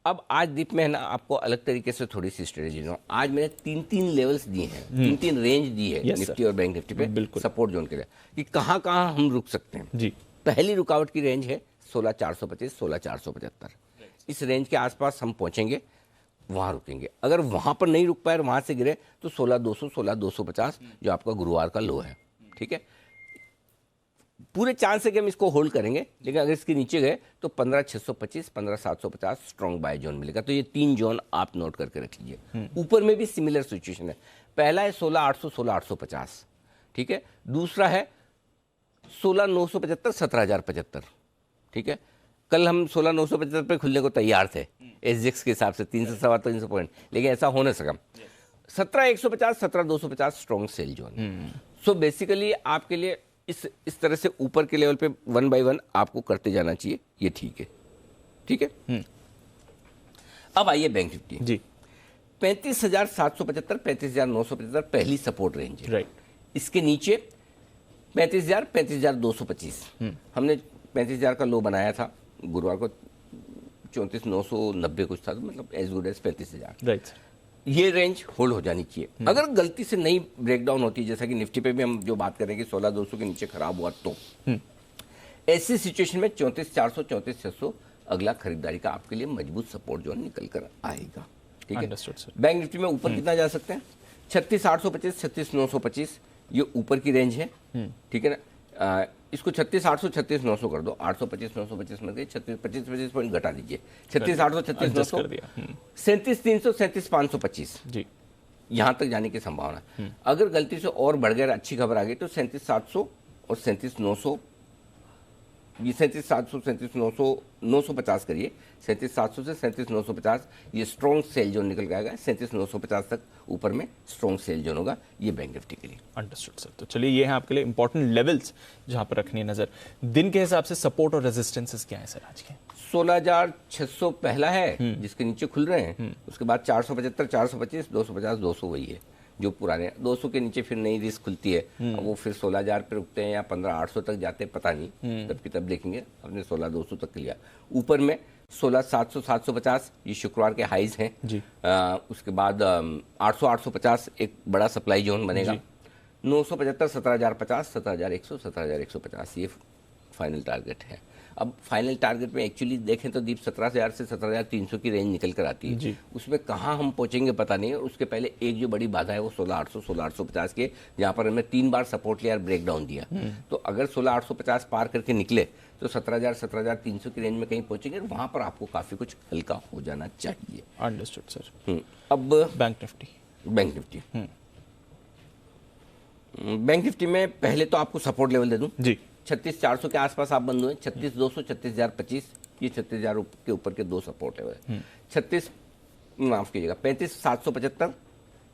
अब आज दीप में है ना, आपको अलग तरीके से थोड़ी सी स्ट्रेटेजी दूं। आज मैंने 3-3 लेवल्स दिए हैं, 3-3 रेंज दी है निफ्टी और बैंक निफ्टी पे सपोर्ट जोन के लिए कि कहां कहां हम रुक सकते हैं जी। पहली रुकावट की रेंज है 16,425, 16,475। इस रेंज के आसपास हम पहुंचेंगे, वहां रुकेंगे। अगर वहां पर नहीं रुक पाए, वहां से गिरे तो 16,200, 16,250 जो आपका गुरुवार का लो है, ठीक है। पूरे चांस है कि हम इसको होल्ड करेंगे, लेकिन अगर इसके नीचे गए तो 15,625, 15,750 स्ट्रॉन्ग बाय जोन मिलेगा। तो ये 3 जोन आप नोट करके रख लीजिए। ऊपर में भी सिमिलर सिचुएशन है। पहला है 16,800, 16,850, ठीक है। दूसरा है 16,975, 17,075, ठीक है। कल हम 16,975 पे खुलने को तैयार थे एसजेक्स के हिसाब से 300-300 पॉइंट, लेकिन ऐसा हो नहीं सका। 17,150, 17,250 strong sell zone. So basically आपके लिए इस तरह से ऊपर के लेवल पे 1 बाय 1 आपको करते जाना चाहिए, ये ठीक है, ठीक है। अब आइए बैंक निफ्टी जी। 35,775, 35,975 पहली सपोर्ट रेंज है, राइट। इसके नीचे 35,000, 35,225। हमने 35,000 का लो बनाया था गुरुवार को, 34,990 कुछ था, तो मतलब एज गुड एज 35,000। राइट। ये रेंज होल्ड हो जानी चाहिए। अगर गलती से नहीं ब्रेकडाउन होती, जैसा कि निफ्टी पे भी हम जो बात करें कि 16,200 के नीचे खराब हुआ, तो ऐसी सिचुएशन में 34,400, 34,600 अगला खरीदारी का आपके लिए मजबूत सपोर्ट जोन निकल कर आएगा, ठीक है। बैंक निफ्टी में ऊपर कितना जा सकते हैं? 36,825, 36,925 ये ऊपर की रेंज है, ठीक है ना। इसको 36,800, 36,900 कर दो, 825, 925 में गए, 25 पॉइंट घटा दीजिए, 36,800, 36,900, 37,300, 37,525 जी, यहां तक जाने की संभावना। अगर गलती से और बढ़ गया, अच्छी खबर आ गई, तो 37,700 और 37,900, ये 37,700, 37,900, 950 करिए, 37,700 से 37,950 ये स्ट्रॉन्ग सेल जोन निकल के आएगा। 37,950 तक ऊपर में स्ट्रॉन्ग सेल जोन होगा, ये बैंक निफ्टी के लिए। Understood sir. तो चलिए, ये हैं आपके लिए इंपॉर्टेंट लेवल्स जहां पर रखनी है नजर। दिन के हिसाब से सपोर्ट और रेजिस्टेंसेस क्या है सर आज के? 16,600 पहला है जिसके नीचे खुल रहे हैं, उसके बाद 475, 425, 250, 200 वही है जो पुराने। 200 के नीचे फिर नई रिस्क खुलती है, अब वो फिर 16,000 पे रुकते हैं या 15,800 तक जाते हैं, पता नहीं, तब की तब देखेंगे। हमने 16,200 तक लिया। ऊपर में 16,700, 750 ये शुक्रवार के हाइज हैं जी। उसके बाद 800, 850 एक बड़ा सप्लाई जोन बनेगा। 975, 17,050, 17,100, 17,150 ये फाइनल टारगेट है। अब फाइनल टारगेट में एक्चुअली देखें तो दीप 17,000 से 17,300 की रेंज निकल कर आती है, उसमें कहाँ हम पहुंचेंगे पता नहीं है। उसके पहले एक जो बड़ी बाधा है वो 16,800, 16,850 के, जहाँ पर हमने 3 बार सपोर्ट लिया और ब्रेक डाउन दिया। तो अगर 16,850 पार करके निकले तो 17,000, 17,300 की रेंज में कहीं पहुंचेंगे, वहां पर आपको काफी कुछ हल्का हो जाना चाहिए। Understood sir. अब bank Nifty, bank Nifty bank Nifty में पहले तो आपको सपोर्ट लेवल दे दूं जी। 36,400 के आसपास आप बंद हुए, 36,200, 36,025 ये 36,000 के ऊपर के 2 सपोर्ट लेवल है। 36 माफ कीजिएगा 35,775,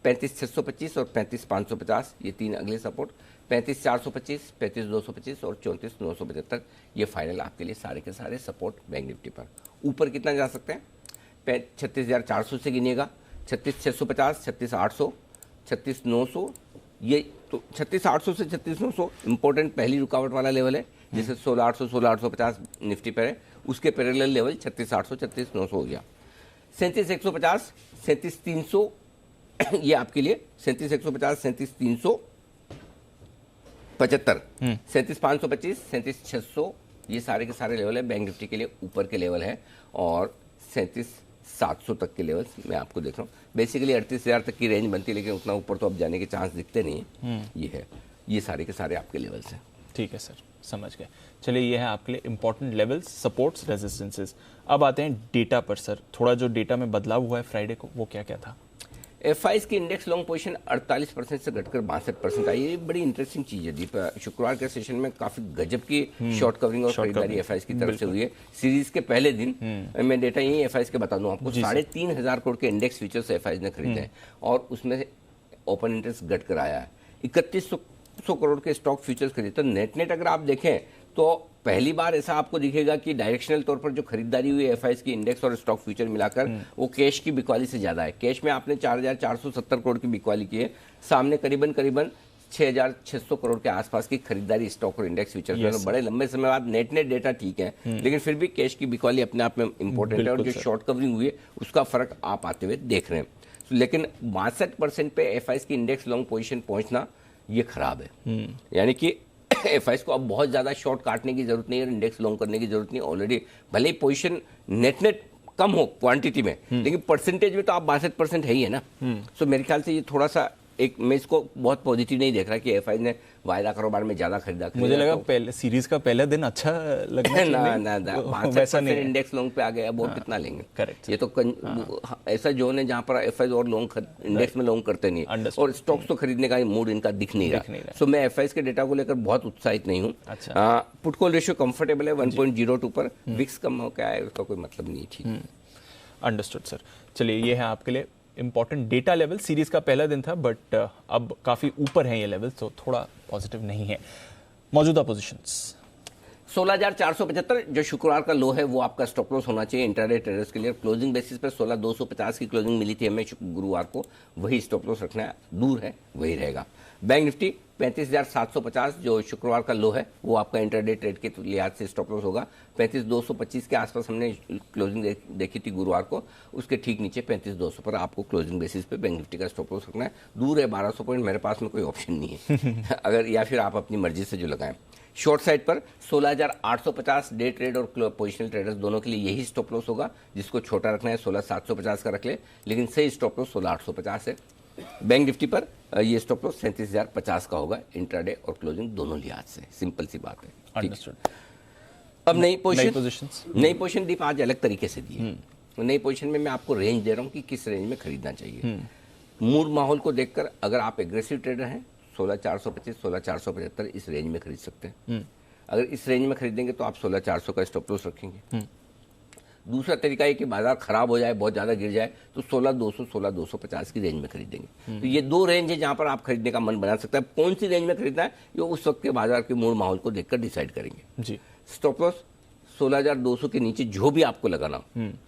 35,625 और 35,550 ये 3 अगले सपोर्ट। 35,425, 35,225 और 34,975 ये फाइनल आपके लिए सारे के सारे सपोर्ट बैंक निफ्टी पर। ऊपर कितना जा सकते हैं? 36,400 से गिनिएगा, 36,650, 36,800, 36,900 ये तो 36,800 से 36,900 इंपॉर्टेंट पहली रुकावट वाला लेवल है, जैसे 16,800, 16,850 निफ्टी पर है, उसके पैरेलल लेवल 36,800, 36,900 हो गया। 37,150, 37,300 ये आपके लिए 37,150, 37,375, 37,525, 37,600 ये सारे के सारे लेवल है बैंक निफ्टी के लिए ऊपर के लेवल है। और 37,700 700 तक के लेवल्स मैं आपको देख रहा हूँ। बेसिकली 38,000 तक की रेंज बनती है, लेकिन उतना ऊपर तो अब जाने के चांस दिखते नहीं है। ये है, ये सारे के सारे आपके लेवल्स हैं। ठीक है सर, समझ गए। चलिए, ये है आपके लिए इंपॉर्टेंट लेवल्स, सपोर्ट्स, रेजिस्टेंसेस। अब आते हैं डेटा पर सर। थोड़ा जो डेटा में बदलाव हुआ है फ्राइडे को, वो क्या क्या था? F5 की इंडेक्स लॉन्ग पोजीशन 48% से घटकर 62% आई। ये बड़ी इंटरेस्टिंग चीज है दीप। शुक्रवार के सेशन में काफी गजब की शॉर्ट कवरिंग और खरीदारी F5 की तरफ से हुई है। सीरीज के पहले दिन मैं डेटा यही F5 के बता दूं आपको, 3,500 करोड़ के इंडेक्स फ्यूचर्स F5 ने खरीदे हैं और उसमें से ओपन इंटरेस्ट घटकर आया है। 3100 करोड़ के स्टॉक फ्यूचर्स खरीदे। तो नेट अगर आप देखें तो पहली बार ऐसा आपको दिखेगा कि डायरेक्शनल तौर पर जो खरीदारी हुई F5 की इंडेक्स और स्टॉक फ्यूचर मिलाकर वो कैश की बिकवाली से ज्यादा है। कैश में आपने 4,470 करोड़ की बिकवाली की है, सामने करीबन 6,600 करोड़ के आसपास की खरीदारी स्टॉक और इंडेक्स फ्यूचर में। बड़े लंबे समय बाद नेट डेटा ठीक है, लेकिन फिर भी कैश की बिकवाली अपने आप में इंपॉर्टेंट है और जो शॉर्ट कवरिंग हुई है उसका फर्क आप आते हुए देख रहे हैं। लेकिन 62% पे F5 की इंडेक्स लॉन्ग पोजीशन पहुंचना ये खराब है। यानी कि F5 को अब बहुत ज्यादा शॉर्ट काटने की जरूरत नहीं है और इंडेक्स लॉन्ग करने की जरूरत नहीं है। ऑलरेडी भले ही पोजीशन नेट कम हो क्वांटिटी में, लेकिन परसेंटेज में तो आप 62% है ही है ना। सो मेरे ख्याल से ये थोड़ा सा मैं इसको बहुत पॉजिटिव नहीं देख रहा कि F5 ने वायदा कारोबार में ज्यादा खरीदा। मुझे लगा पहले सीरीज का पहला दिन अच्छा लगना ना 5% इंडेक्स लॉन्ग पे आ गया, अब वो कितना लेंगे। करेक्ट। ये तो ऐसा जोन है जहां पर F5 और लॉन्ग इंडेक्स में लॉन्ग करते नहीं है और स्टॉक्स तो खरीदने का मूड इनका दिख नहीं रहा। सो मैं F5 के डेटा को लेकर बहुत उत्साहित नहीं हूँ। पुट कॉल रेशियो कंफर्टेबल है 1.02 पर। विक्स कम हो क्या है उसका कोई मतलब नहीं। ठीक, अंडरस्टूड सर। चलिए, ये है आपके लिए इंपॉर्टेंट डेटा लेवल। सीरीज का पहला दिन था, बट अब काफी ऊपर है ये लेवल, तो थोड़ा पॉजिटिव नहीं है। मौजूदा पोजीशंस 16,475 जो शुक्रवार का लो है वो आपका स्टॉप लॉस होना चाहिए इंट्राडे ट्रेडर्स के लिए। क्लोजिंग बेसिस पर 16,250 की क्लोजिंग मिली थी हमें गुरुवार को, वही स्टॉप लॉस रखना है, दूर है वही रहेगा। बैंक निफ्टी 35,750 जो शुक्रवार का लो है वो आपका इंटरडे ट्रेड के लिहाज से स्टॉप लॉस होगा। 35,225 के आसपास हमने क्लोजिंग देखी थी गुरुवार को, उसके ठीक नीचे 35,200 पर आपको क्लोजिंग बेसिस पे बैंक निफ्टी का स्टॉप लॉस रखना है। दूर है 1200 पॉइंट, मेरे पास में कोई ऑप्शन नहीं है अगर, या फिर आप अपनी मर्जी से जो लगाएं। शॉर्ट साइड पर 16,850 डे ट्रेड और पोजिशनल ट्रेडर्स दोनों के लिए यही स्टॉप लॉस होगा। जिसको छोटा रखना है 16,750 का रख ले, लेकिन सही स्टॉप लॉस 16,850 है। बैंक निफ्टी पर ये स्टॉप लॉस 37,050 का होगा इंट्राडे और क्लोजिंग दोनों लिहाज से। सिंपल सी बात है। अंडरस्टूड। अब नई पोजीशन दीप आज अलग तरीके से दी है। नई पोजीशन में मैं आपको रेंज दे रहा हूँ कि किस रेंज में खरीदना चाहिए। मूड माहौल को देखकर अगर आप एग्रेसिव ट्रेडर हैं 16,425 16,475 इस रेंज में खरीद सकते हैं। अगर इस रेंज में खरीदेंगे तो आप 16,400 का स्टॉप लॉस रखेंगे। दूसरा तरीका है कि बाजार खराब हो जाए, बहुत ज्यादा गिर जाए, तो 16,200 16,250 की रेंज में खरीदेंगे। तो ये दो रेंज है जहां पर आप खरीदने का मन बना सकता है। कौन सी रेंज में खरीदना है ये उस वक्त के बाजार के मूड माहौल को देखकर डिसाइड करेंगे जी। स्टॉप लॉस 16,200 के नीचे जो भी आपको लगाना,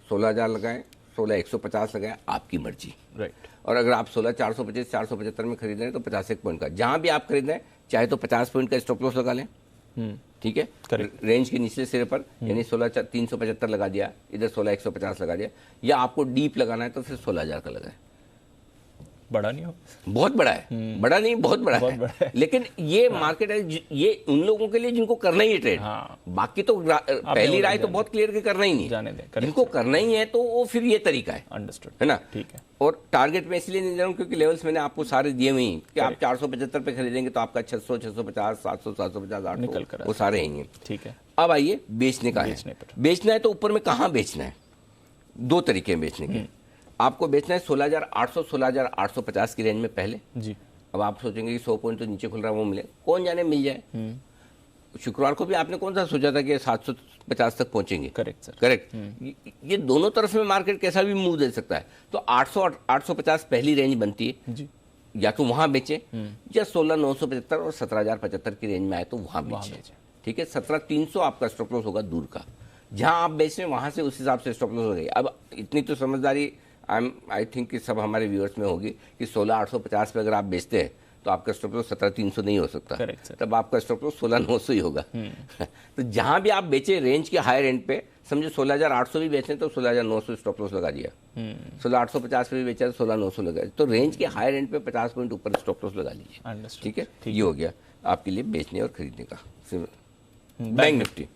16,000 लगाएं, 16,150 लगाएं, आपकी मर्जी। राइट। और अगर आप 16,425 475 में खरीद रहे हैं तो 51 पॉइंट का, जहां भी आप खरीद रहे हैं चाहे तो 50 पॉइंट का स्टॉप लॉस लगा लें। ठीक है, रेंज के निचले सिरे पर, यानी 16,375 लगा दिया, इधर 16,150 लगा दिया, या आपको डीप लगाना है तो फिर 16,000 का लगाए। बड़ा नहीं हो, बहुत बड़ा है, बड़ा नहीं बहुत बड़ा है। लेकिन ये मार्केट है, ये उन लोगों के लिए जिनको करना ही है ट्रेड। बाकी तो पहली राय तो बहुत क्लियर कि करना ही नहीं है, जिनको करना ही है तो वो फिर ये तरीका है। अंडरस्टूड, है ना। ठीक है। और टारगेट में इसलिए नहीं दे रहा हूँ क्योंकि लेवल्स मैंने आपको सारे दिए हुए हैं कि आप 475 पे खरीदेंगे तो आपका 600 650 700 750 800 वो सारे हैं। ठीक है, अब आइए बेचने का है। बेचना है तो ऊपर में कहाँ बेचना है? दो तरीके हैं बेचने के। आपको बेचना है 16,800 16,850 की रेंज में पहले जी। अब आप सोचेंगे कि 100 पॉइंट तो नीचे खुल रहा है, वो मिले, कौन जाने मिल जाए। शुक्रवार को भी आपने कौन सा सोचा था कि 750 तक पहुंचेंगे? Correct sir, correct. ये दोनों तरफ में मार्केट कैसा भी मूव दे सकता है। तो 800 850 पहली रेंज बनती है जी। या तो वहां बेचे, या 16,975 और 17,075 की रेंज में आए तो वहां बेचे। ठीक है, 17,300 आपका स्टॉप लॉस होगा दूर का, जहां आप बेच रहे हैं वहां से उस हिसाब से स्टॉप लॉस हो गई। अब इतनी तो समझदारी आई थिंक कि सब हमारे व्यूअर्स में होगी कि 16,850 पे अगर आप बेचते हैं तो आपका स्टॉप लॉस 17,300 नहीं हो सकता, तब आपका स्टॉप लॉस 16,900 ही होगा। तो जहां भी आप बेचे रेंज के हायर एंड पे, समझो 16,800 भी बेचें तो 16,900 स्टॉप लॉस लगा दिया, 16,850 पे भी बेचा तो 16,900 लगा, तो रेंज के हायर एंड पे 50 पॉइंट ऊपर स्टॉप लॉस लगा लीजिए। ठीक है, ये हो गया आपके लिए बेचने और खरीदने का। बैंक निफ्टी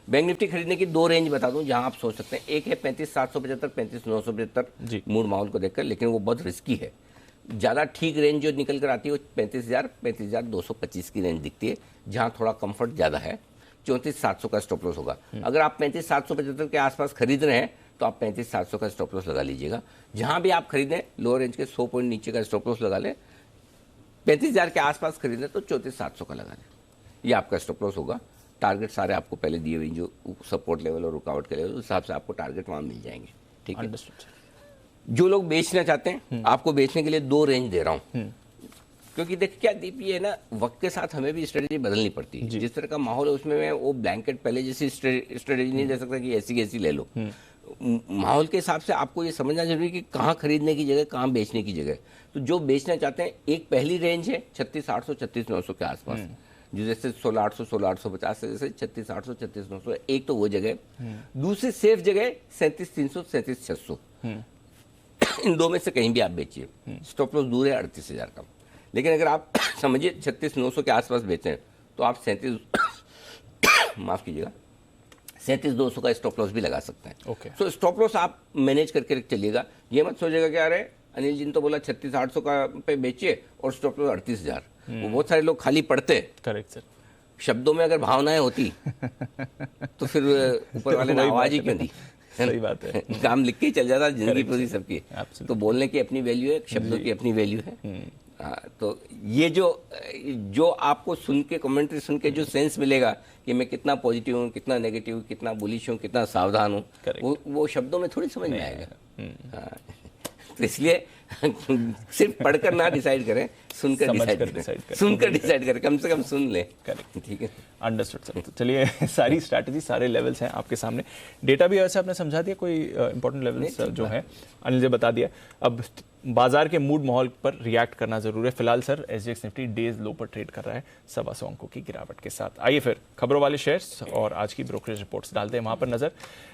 बैंक निफ्टी खरीदने की 2 रेंज बता दूं जहां आप सोच सकते हैं। एक है 35,775, 35,975 मूड माहौल को देखकर, लेकिन वो बहुत रिस्की है। ज़्यादा ठीक रेंज जो निकल कर आती है वो 35,000, 35,225 की रेंज दिखती है, जहां थोड़ा कंफर्ट ज़्यादा है। 34,700 का स्टॉप लॉस होगा। अगर आप 35,775 के आसपास खरीद रहे हैं तो आप 35,700 का स्टॉप लॉस लगा लीजिएगा। जहां भी आप खरीदें लोअर रेंज के 100 पॉइंट नीचे का स्टॉप लॉस लगा लें। 35,000 के आसपास खरीदें तो 34,700 का लगा लें, ये आपका स्टॉप लॉस होगा। टारगेट सारे आपको पहले दिए हुए, जो सपोर्ट लेवल और रुकावट के लेवल, उस हिसाब से आपको टारगेट वहाँ मिल जाएंगे। ठीक है। जो लोग बेचना चाहते हैं, आपको बेचने के लिए 2 रेंज दे रहा हूँ, क्योंकि देख क्या दीप, ये ना वक्त के साथ हमें भी स्ट्रेटेजी बदलनी पड़ती है। जिस तरह का माहौल है उसमें मैं वो ब्लैंकेट पहले जैसी स्ट्रेटेजी नहीं दे सकता कि ऐसी कैसी ले लो। माहौल के हिसाब से आपको ये समझना जरूरी है कि कहाँ खरीदने की जगह, कहाँ बेचने की जगह। तो जो बेचना चाहते हैं, एक पहली रेंज है 36,800, 36,900 के आसपास, जो जैसे 16,800, 16,850 से जैसे 36,800, 36,900, एक तो वो जगह। दूसरी सेफ जगह 37,300, 37,600, इन 2 में से कहीं भी आप बेचिए। स्टॉप लॉस दूर है 38,000 का। लेकिन अगर आप समझिए 36,900 के आसपास बेचें तो आप 37,200 का स्टॉप लॉस भी लगा सकते हैं। सो स्टॉप लॉस आप मैनेज करके चलिएगा। ये मत सोचिएगा कि अरे अनिल जी ने तो बोला 36,800 का पे बेचिए और स्टॉप लॉस 38,000। वो बहुत सारे लोग खाली पढ़ते। Correct sir. शब्दों में अगर भावनाएं होती तो फिर ऊपर वाले ने आवाज ही क्यों दी। सही बात है। काम लिख के ही चल जाता, जिंदगी पूरी सबकी। तो बोलने की अपनी वैल्यू है, शब्दों की अपनी वैल्यू है। तो ये जो आपको सुन के, कमेंट्री सुन के जो सेंस मिलेगा कि मैं कितना पॉजिटिव हूँ, कितना नेगेटिव हूँ, कितना बुलिश हूँ, कितना सावधान हूँ, वो शब्दों में थोड़ी समझ में आएगा। तो इसलिए सिर्फ पढ़कर ना डिसाइड करें, सुनकर डिसाइड करें। सुनकर डिसाइड करें, कम से कम सुन लें। करेक्ट, ठीक है। Understood sir. तो चलिए, सारी स्ट्रैटेजी, सारे लेवल्स हैं आपके सामने। डेटा भी ऐसे आपने समझा दिया, कोई इंपॉर्टेंट लेवल्स जो है अनिल जी बता दिया। अब बाजार के मूड माहौल पर रिएक्ट करना जरूरी है। फिलहाल सर एसजीएक्स निफ्टी डेज लो पर ट्रेड कर रहा है 125 अंकों की गिरावट के साथ। आइए फिर खबरों वाले शेयर्स और आज की ब्रोकरेज रिपोर्ट्स डालते हैं वहां पर नजर।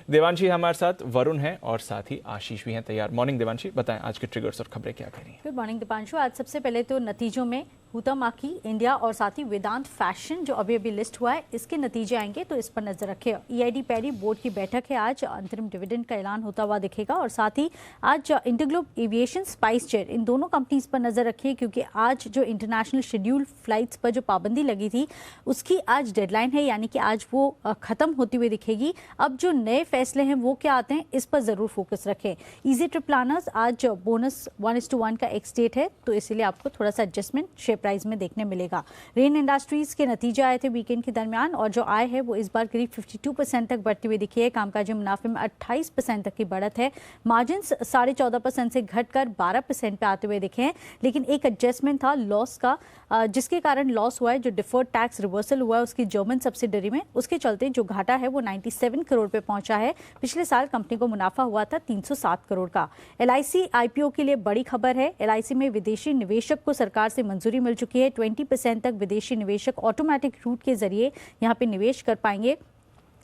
देवांशी हमारे साथ, वरुण है और साथ ही आशीष भी हैं तैयार। मॉर्निंग देवांशी, बताएं आज के ट्रिगर्स और खबरें क्या कह रही हैं। Good morning Deepanshu. आज सबसे पहले तो नतीजों में हुतामाकी इंडिया और साथ ही वेदांत फैशन जो अभी अभी लिस्ट हुआ है, इसके नतीजे आएंगे तो इस पर नजर रखें। ईआईडी पैरी बोर्ड की बैठक है आज, अंतरिम डिविडेंड का ऐलान होता हुआ दिखेगा। और साथ ही आज इंटरग्लोब एविएशन, स्पाइस जेट, इन दोनों कंपनीज पर नजर रखिए, क्योंकि आज जो इंटरनेशनल शेड्यूल फ्लाइट्स पर जो पाबंदी लगी थी उसकी आज डेडलाइन है, यानी कि आज वो खत्म होती हुई दिखेगी। अब जो नए फैसले हैं वो क्या आते हैं, इस पर जरूर फोकस रखें। इजी ट्रिप प्लानर्स आज बोनस 1:1 का एक्स डेट है, तो इसीलिए आपको थोड़ा सा एडजस्टमेंट शेयर प्राइस में देखने मिलेगा। रेन इंडस्ट्रीज के नतीजे आए थे वीकेंड के दरमियान, और जो आय है वो इस बार करीब 52% तक बढ़ती हुई दिखी है। कामकाजी मुनाफे में 28% तक की बढ़त है। मार्जिन 14.5% से घटकर 12% पे आते हुए दिखे हैं। लेकिन एक एडजस्टमेंट था लॉस का, जिसके कारण लॉस हुआ है। जो डिफर्ड टैक्स रिवर्सल हुआ है उसकी जर्मन सब्सिडरी में, उसके चलते जो घाटा है वो 97 करोड़ पे पहुंचा है। पिछले साल कंपनी को मुनाफा हुआ था 307 करोड़ का। एलआईसी आईपीओ के लिए बड़ी खबर है। एलआईसी में विदेशी निवेशक को सरकार से मंजूरी मिल चुकी है। 20% तक विदेशी निवेशक ऑटोमेटिक रूट के जरिए यहाँ पे निवेश कर पाएंगे,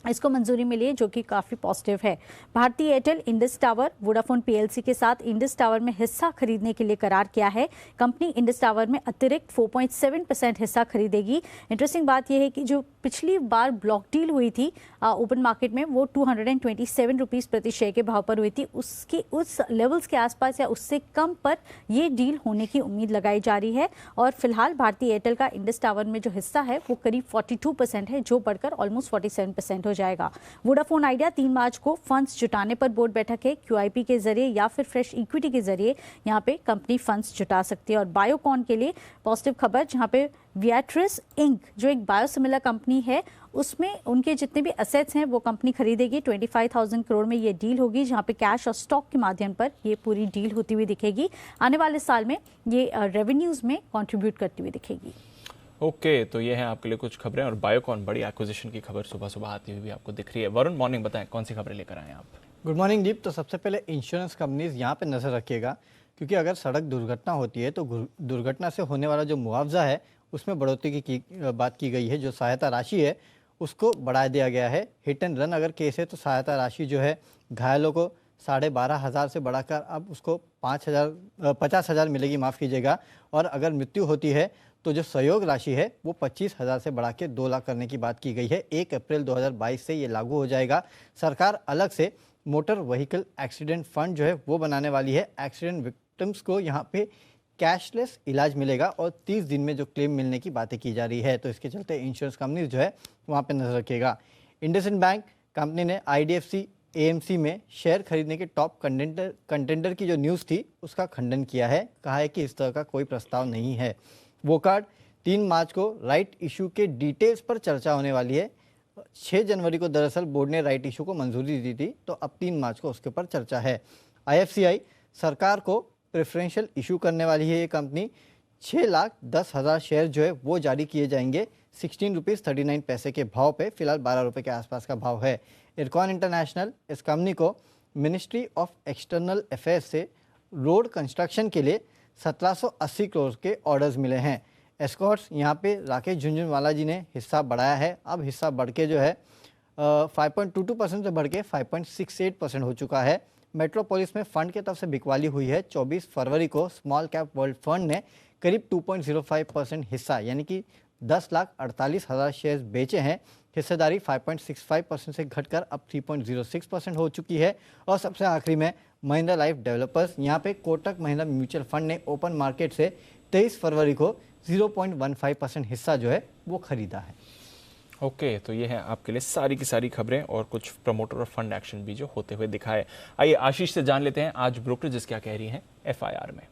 इसको मंजूरी मिली है, जो कि काफ़ी पॉजिटिव है। भारतीय Airtel Indus tower Vodafone PLC के साथ इंडस टावर में हिस्सा खरीदने के लिए करार किया है। कंपनी इंडस टावर में अतिरिक्त 4.7% हिस्सा खरीदेगी। इंटरेस्टिंग बात यह है कि जो पिछली बार ब्लॉक डील हुई थी ओपन मार्केट में, वो 227 रुपीज़ प्रति शेयर के भाव पर हुई थी। उसकी उस लेवल्स के आसपास या उससे कम पर ये डील होने की उम्मीद लगाई जा रही है। और फिलहाल भारतीय एयरटेल का इंडस टावर में जो हिस्सा है वो करीब 42% है, जो बढ़कर ऑलमोस्ट 47% हो जाएगा। वोडाफोन आइडिया 3 मार्च को फंड्स जुटाने पर बोर्ड बैठक है। क्यूआईपी के जरिए या फिर फ्रेश इक्विटी के जरिए यहाँ पे कंपनी फंड्स जुटा सकती है। और बायोकॉन के लिए पॉजिटिव खबर, जहाँ पे वियाट्रिस इंक जो एक बायोसिमिलर कंपनी है, उसमें उनके जितने भी एसेट्स हैं वो कंपनी खरीदेगी। 25,000 करोड़ में ये डील होगी, जहाँ पे कैश और स्टॉक के माध्यम पर ये पूरी डील होती हुई दिखेगी। आने वाले साल में ये रेवेन्यूज में कंट्रीब्यूट करती हुई दिखेगी। ओके, तो ये है आपके लिए कुछ खबरें। और बायोकॉन बड़ी एक्विजिशन की खबर सुबह सुबह आती हुई भी आपको दिख रही है। वरुण, मॉर्निंग, बताएं कौन सी खबरें लेकर आए आप। गुड मॉर्निंग दीप। तो सबसे पहले इंश्योरेंस कंपनीज यहाँ पे नज़र रखिएगा, क्योंकि अगर सड़क दुर्घटना होती है तो दुर्घटना से होने वाला जो मुआवजा है उसमें बढ़ोतरी की बात की गई है। जो सहायता राशि है उसको बढ़ा दिया गया है। हिट एंड रन अगर केस है तो सहायता राशि जो है घायलों को 12,500 से बढ़ाकर अब उसको 50,000 मिलेगी, माफ़ कीजिएगा। और अगर मृत्यु होती है तो जो सहयोग राशि है वो 25,000 से बढ़ा के 2 लाख करने की बात की गई है। 1 अप्रैल 2022 से ये लागू हो जाएगा। सरकार अलग से मोटर व्हीकल एक्सीडेंट फंड जो है वो बनाने वाली है। एक्सीडेंट विक्टिम्स को यहाँ पे कैशलेस इलाज मिलेगा और 30 दिन में जो क्लेम मिलने की बातें की जा रही है, तो इसके चलते इंश्योरेंस कंपनी जो है वहाँ पे नजर रखिएगा। इंडसइंड बैंक कंपनी ने IDFC AMC में शेयर खरीदने के टॉप कंटेंडर की जो न्यूज़ थी उसका खंडन किया है। कहा है कि इस तरह का कोई प्रस्ताव नहीं है। वो कार्ड 3 मार्च को राइट इशू के डिटेल्स पर चर्चा होने वाली है। 6 जनवरी को दरअसल बोर्ड ने राइट इशू को मंजूरी दी थी, तो अब 3 मार्च को उसके ऊपर चर्चा है। IFCI सरकार को प्रेफरेंशियल इशू करने वाली है। ये कंपनी 6,10,000 शेयर जो है वो जारी किए जाएंगे। 16 रुपीज़ 39 पैसे के भाव पे, फिलहाल 12 रुपये के आसपास का भाव है। इरकॉन इंटरनेशनल इस कंपनी को मिनिस्ट्री ऑफ एक्सटर्नल अफेयर्स से रोड कंस्ट्रक्शन के लिए 1780 करोड़ के ऑर्डर्स मिले हैं। एस्कॉर्ट्स यहाँ पे राकेश झुनझुनवाला जी ने हिस्सा बढ़ाया है। अब हिस्सा बढ़ के जो है 5.22% से बढ़ के 5.68% हो चुका है। मेट्रोपोलिस में फंड की तरफ से बिकवाली हुई है। 24 फरवरी को स्मॉल कैप वर्ल्ड फंड ने करीब 2.05% हिस्सा यानी कि 10,48,000 शेयर्स बेचे हैं। हिस्सेदारी 5.65% से घटकर अब 3.06% हो चुकी है। और सबसे आखिरी में महिंद्रा लाइफ डेवलपर्स, यहाँ पे कोटक महिंद्रा म्यूचुअल फंड ने ओपन मार्केट से 23 फरवरी को 0.15% हिस्सा जो है वो खरीदा है। ओके, तो ये है आपके लिए सारी की सारी खबरें और कुछ प्रमोटर और फंड एक्शन भी जो होते हुए दिखाए। आइए आशीष से जान लेते हैं आज ब्रोकरेजेस क्या कह रही हैं FIR में।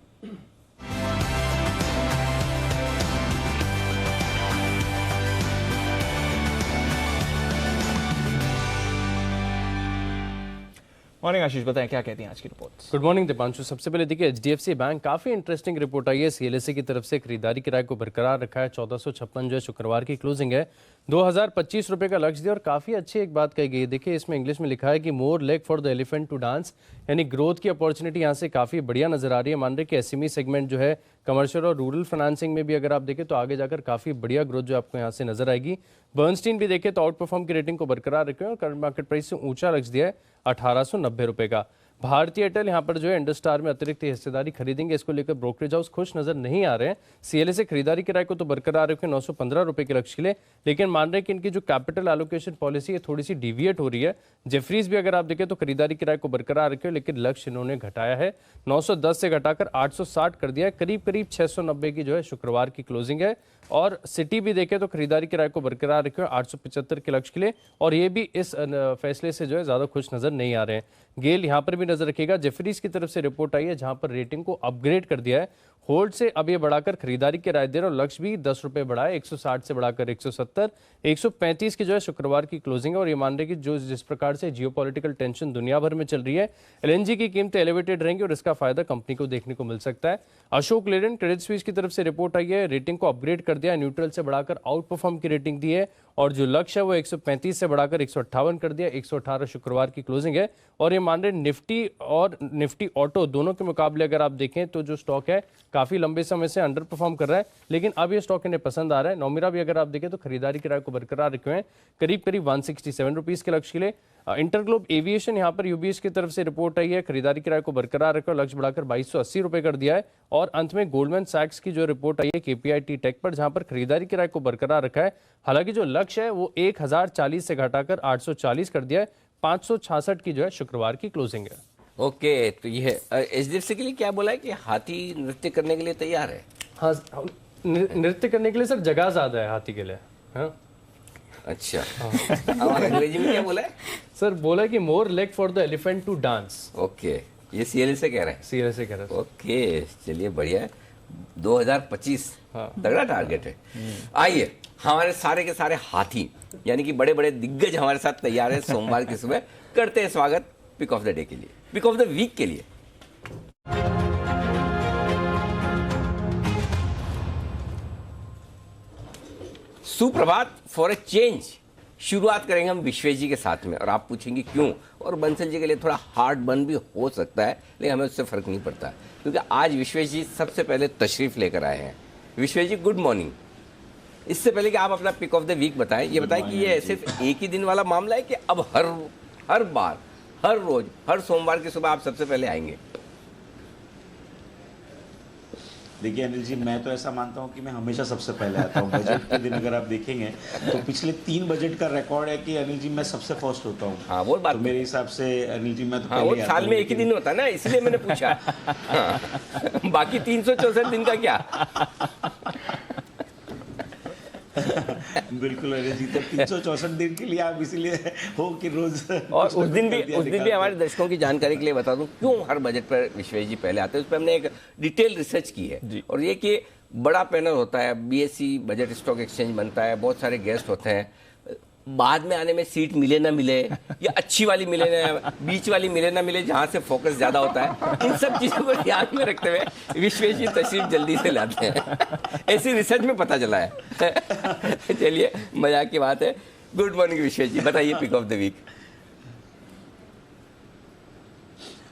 मॉर्निंग आशीष, बताएं क्या कहती हैं आज की रिपोर्ट। Good morning Deepanshu. सबसे पहले देखिए HDFC बैंक काफी इंटरेस्टिंग रिपोर्ट आई है। CLSA की तरफ से खरीदारी किराए को बरकरार रखा है। 1456 जो है शुक्रवार की क्लोजिंग है। 2025 रुपए का लक्ष्य दिया और काफी अच्छी एक बात कही गई है। देखिए इसमें इंग्लिश में लिखा है कि more leg for the elephant to dance, यानी ग्रोथ की अपॉर्चुनिटी यहाँ से काफी बढ़िया नजर आ रही है। मान रहे कि SME सेगमेंट जो है कमर्शियल और रूरल फाइनेंसिंग में भी अगर आप देखें तो आगे जाकर काफी बढ़िया ग्रोथ जो आपको यहाँ से नजर आएगी। बर्नस्टीन भी देखें तो आउट परफॉर्म की रेटिंग को बरकरार रखे और करंट मार्केट प्राइस से ऊंचा लक्ष्य दिया है 1890 रुपए का। भारतीय एयरटेल यहाँ पर जो है इंडस्टार में अतिरिक्त हिस्सेदारी खरीदेंगे, इसको लेकर ब्रोकरेज हाउस खुश नजर नहीं आ रहे हैं। CLSA खरीदारी किराए को तो बरकरार रखे 915 रुपए के लक्ष्य के लिए, लेकिन मान रहे हैं कि इनकी जो कैपिटल एलोकेशन पॉलिसी है थोड़ी सी डिविएट हो रही है। जेफरीज भी अगर आप देखें तो खरीदारी किराए को बरकरार रखे, लेकिन लक्ष्य इन्होंने घटाया है। 910 से घटाकर 860 कर दिया है। करीब करीब 690 की जो है शुक्रवार की क्लोजिंग है। और सिटी भी देखें तो खरीदारी किराए को बरकरार रखे 875 के लक्ष्य के लिए, और ये भी इस फैसले से जो है ज्यादा खुश नजर नहीं आ रहे हैं। गेल यहाँ पर भी नजर रखिएगा। जेफरीज की तरफ से रिपोर्ट आई है जहां पर रेटिंग को अपग्रेड कर दिया है। होल्ड से अब ये बढ़ाकर खरीदारी की राय दे रहे और लक्ष्य भी 10 रुपए बढ़ाए, 160 से बढ़ाकर 170, 135 की जो है शुक्रवार की क्लोजिंग है। और ये मान रहे कि जो जिस प्रकार से जियोपॉलिटिकल टेंशन दुनिया भर में चल रही है, LNG की कीमतें एलिवेटेड रहेंगी और इसका फायदा कंपनी को देखने को मिल सकता है। अशोक लेलैंड क्रेडिट स्विस की तरफ से रिपोर्ट आई है, रेटिंग को अपग्रेड कर दिया, न्यूट्रल से बढ़ाकर आउट परफॉर्म की रेटिंग दी है और जो लक्ष्य है वो 135 से बढ़ाकर 158 कर दिया। 118 शुक्रवार की क्लोजिंग है। और ये मान रहे निफ्टी और निफ्टी ऑटो दोनों के मुकाबले अगर आप देखें तो जो स्टॉक है काफी लंबे समय से अंडर परफॉर्म कर रहा है, लेकिन अब ये स्टॉक इन्हें पसंद आ रहा है। नोमिरा भी अगर आप देखें तो खरीदारी किराए को बरकरार रखे हैं करीब करीब 167 रुपीज के लक्ष्य के लिए। इंटरग्लोब एविएशन यहाँ पर UBS की तरफ से रिपोर्ट आई है, खरीदारी किराए को बरकरार रखकर लक्ष्य बढ़ाकर 2280 रुपए कर दिया है। और अंत में गोल्डमैन सैक्स की जो रिपोर्ट आई है KPIT टेक पर, जहां पर खरीदारी किराए को बरकरार रखा है। हालांकि जो लक्ष्य है वो 1040 से घटाकर 840 कर दिया है। 566 की जो है शुक्रवार की क्लोजिंग है। ओके, तो ये HDFC के लिए क्या बोला है कि हाथी नृत्य करने के लिए तैयार है? हाँ, नृत्य करने के लिए सर जगह ज्यादा है हाथी के लिए। हाँ? अच्छा, और अंग्रेजी में क्या बोला है? सर बोला कि more leg for the elephant to dance. Okay, ये CLSA कह रहे हैं। CLSA कह रहा है। ओके, चलिए बढ़िया है। 2025 तगड़ा टारगेट है। आइए, हमारे सारे के सारे हाथी यानी कि बड़े बड़े दिग्गज हमारे साथ तैयार है सोमवार की सुबह। करते हैं स्वागत पिक ऑफ द डे के लिए, पिक ऑफ द वीक के लिए। सुप्रभात फॉर ए चेंज। शुरुआत करेंगे हम विश्वेश जी के साथ में, और आप पूछेंगे क्यों। और बंसल जी के लिए थोड़ा हार्ड बन भी हो सकता है, लेकिन हमें उससे फर्क नहीं पड़ता, क्योंकि आज विश्वेश जी सबसे पहले तशरीफ लेकर आए हैं। विश्वेश जी गुड मॉर्निंग। इससे पहले कि आप अपना पिक ऑफ द वीक बताएं, ये बताएं कि ये सिर्फ एक ही दिन वाला मामला है कि अब हर बार, हर रोज, हर सोमवार की सुबह आप सबसे पहले आएंगे? देखिए अनिल जी, मैं तो ऐसा मानता हूँ कि मैं हमेशा सबसे पहले आता हूँ। बजट के दिन अगर आप देखेंगे तो पिछले 3 बजट का रिकॉर्ड है कि अनिल जी मैं सबसे फर्स्ट होता हूँ। हाँ, वो बात तो मेरे हिसाब से अनिल जी मैं तो हाँ, वो पहले ही आता साल हूँ, में एक ही लेकिन- दिन होता है ना, इसलिए मैंने पूछा। हाँ, बाकी 364 दिन का क्या? बिल्कुल अनिल जी, तो 364 दिन के लिए आप इसीलिए हो कि रोज और कुछ ना उस दिन कुछ भी कर दिया उस दिन भी दिखाते हमारे हैं। दर्शकों की जानकारी के लिए बता दूं क्यों हर बजट पर विश्वेश जी पहले आते हैं। उस पर हमने एक डिटेल रिसर्च की है और ये कि बड़ा पैनल होता है, बीएसई बजट स्टॉक एक्सचेंज बनता है, बहुत सारे गेस्ट होते हैं, बाद में आने में सीट मिले ना मिले या अच्छी वाली मिले ना, बीच वाली मिले ना मिले, जहां से फोकस ज्यादा होता है, इन सब चीजों को ध्यान में रखते हुए विश्वेश जी तशरीफ जल्दी से लाते हैं। ऐसी रिसर्च में पता चला है। चलिए, मजाक की बात है। गुड मॉर्निंग विश्वेश जी, बताइए पिक ऑफ द वीक।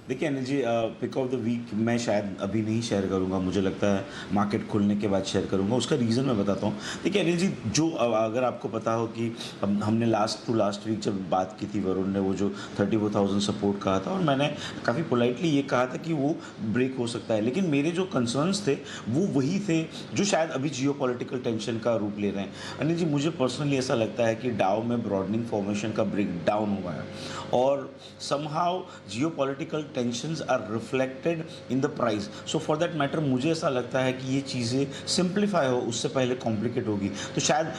देखिए Anil ji, pick of the week मैं शायद अभी नहीं शेयर करूंगा, मुझे लगता है मार्केट खुलने के बाद शेयर करूंगा। उसका रीज़न मैं बताता हूँ। देखिए अनिल जी, जो अगर आपको पता हो कि हमने लास्ट वीक जब बात की थी, वरुण ने वो जो 34,000 सपोर्ट कहा था और मैंने काफ़ी पोलाइटली ये कहा था कि वो ब्रेक हो सकता है, लेकिन मेरे जो कंसर्न्स थे वो वही थे जो शायद अभी जियोपॉलिटिकल टेंशन का रूप ले रहे हैं। अनिल जी, मुझे पर्सनली ऐसा लगता है कि डाउ में ब्रॉडनिंग फॉर्मेशन का ब्रेक डाउन हुआ है और somehow geopolitical tensions are reflected in the price. So for that matter मुझे ऐसा लगता है कि ये चीज़ें सिंप्लीफाई हो उससे पहले कॉम्प्लिकेट होगी। तो शायद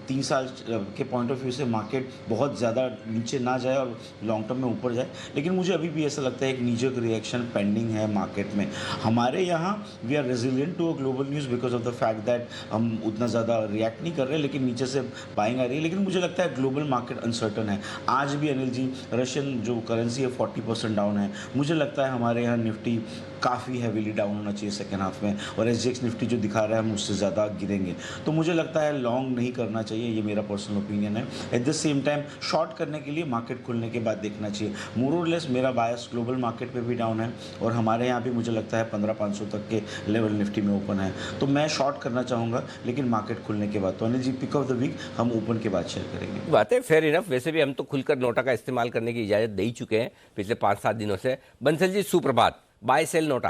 3 साल के पॉइंट ऑफ व्यू से मार्केट बहुत ज़्यादा नीचे ना जाए और लॉन्ग टर्म में ऊपर जाए, लेकिन मुझे अभी भी ऐसा लगता है एक नीजक रिएक्शन पेंडिंग है मार्केट में। हमारे यहाँ we are resilient to a global news because of the fact that हम उतना ज़्यादा रिएक्ट नहीं कर रहे, लेकिन नीचे से बाइंग आ रही है। लेकिन मुझे लगता है ग्लोबल मार्केट अनसर्टन है। आज भी अनिल जी रशियन जो करेंसी है 40% डाउन है। मुझे लगता है हमारे यहाँ निफ्टी काफ़ी हैवीली डाउन होना चाहिए सेकेंड हाफ में, और एसजीएक्स निफ्टी जो दिखा रहा है हम उससे ज़्यादा गिरेंगे। तो मुझे लगता है लॉन्ग नहीं करना चाहिए, ये मेरा पर्सनल ओपिनियन है। At the same time short करने के लिए मार्केट खुलने के बाद देखना चाहिए। मोर और लेस मेरा बायस ग्लोबल मार्केट पे भी डाउन है और हमारे यहाँ भी मुझे लगता है 15,500 तक के लेवल निफ्टी में ओपन है। तो मैं शॉर्ट करना चाहूँगा, लेकिन मार्केट खुलने के बाद। तो Anil ji, pick of the week हम ओपन के बाद शेयर करेंगे। बात है, फेयर इनफ। वैसे भी हम तो खुलकर नोटा का इस्तेमाल करने की इजाजत दे ही चुके हैं पिछले 5-7 दिनों से। बंसल जी, सुप्रभात। बाय सेल नोटा।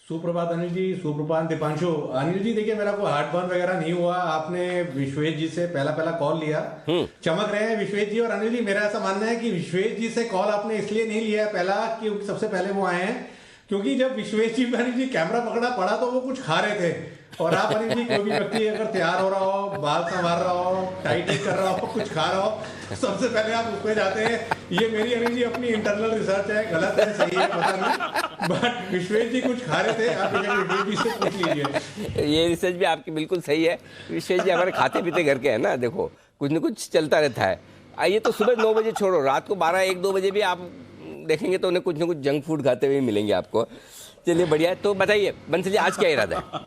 सुप्रभात अनिल जी, सुप्रभात दीपांशु। अनिल जी देखिए, मेरा कोई हार्ट बर्न वगैरह नहीं हुआ। आपने विश्वेश जी से पहला कॉल लिया, चमक रहे हैं विश्वेश जी। और अनिल जी, मेरा ऐसा मानना है कि विश्वेश जी से कॉल आपने इसलिए नहीं लिया है पहला, क्योंकि सबसे पहले वो आए हैं, क्योंकि जब विश्वेश जी पे अनिल जी कैमरा पकड़ा पड़ा तो वो कुछ खा रहे थे। और आप अनिल जी, कोई भी व्यक्ति अगर तैयार हो रहा हो, बाल संवार रहा हो, टाइट कर रहा हो, कुछ खा रहा हो, सबसे पहले आप उस पे जाते हैं। ये मेरी अनिल जी अपनी इंटरनल रिसर्च है, गलत है सही है पता नहीं, बट विश्वेश जी कुछ खा रहे थे। आप विश्वेश जी से पूछ लीजिए। ये रिसर्च भी आपकी बिल्कुल सही है। विश्वेश जी हमारे खाते पीते घर के हैं ना, देखो कुछ न कुछ चलता रहता है। आइए, तो सुबह 9 बजे छोड़ो, रात को 12-1-2 बजे भी आप देखेंगे तो उन्हें कुछ न कुछ जंक फूड खाते हुए मिलेंगे आपको। चलिए, बढ़िया है। तो बताइए बंसल जी, आज क्या इरादा है?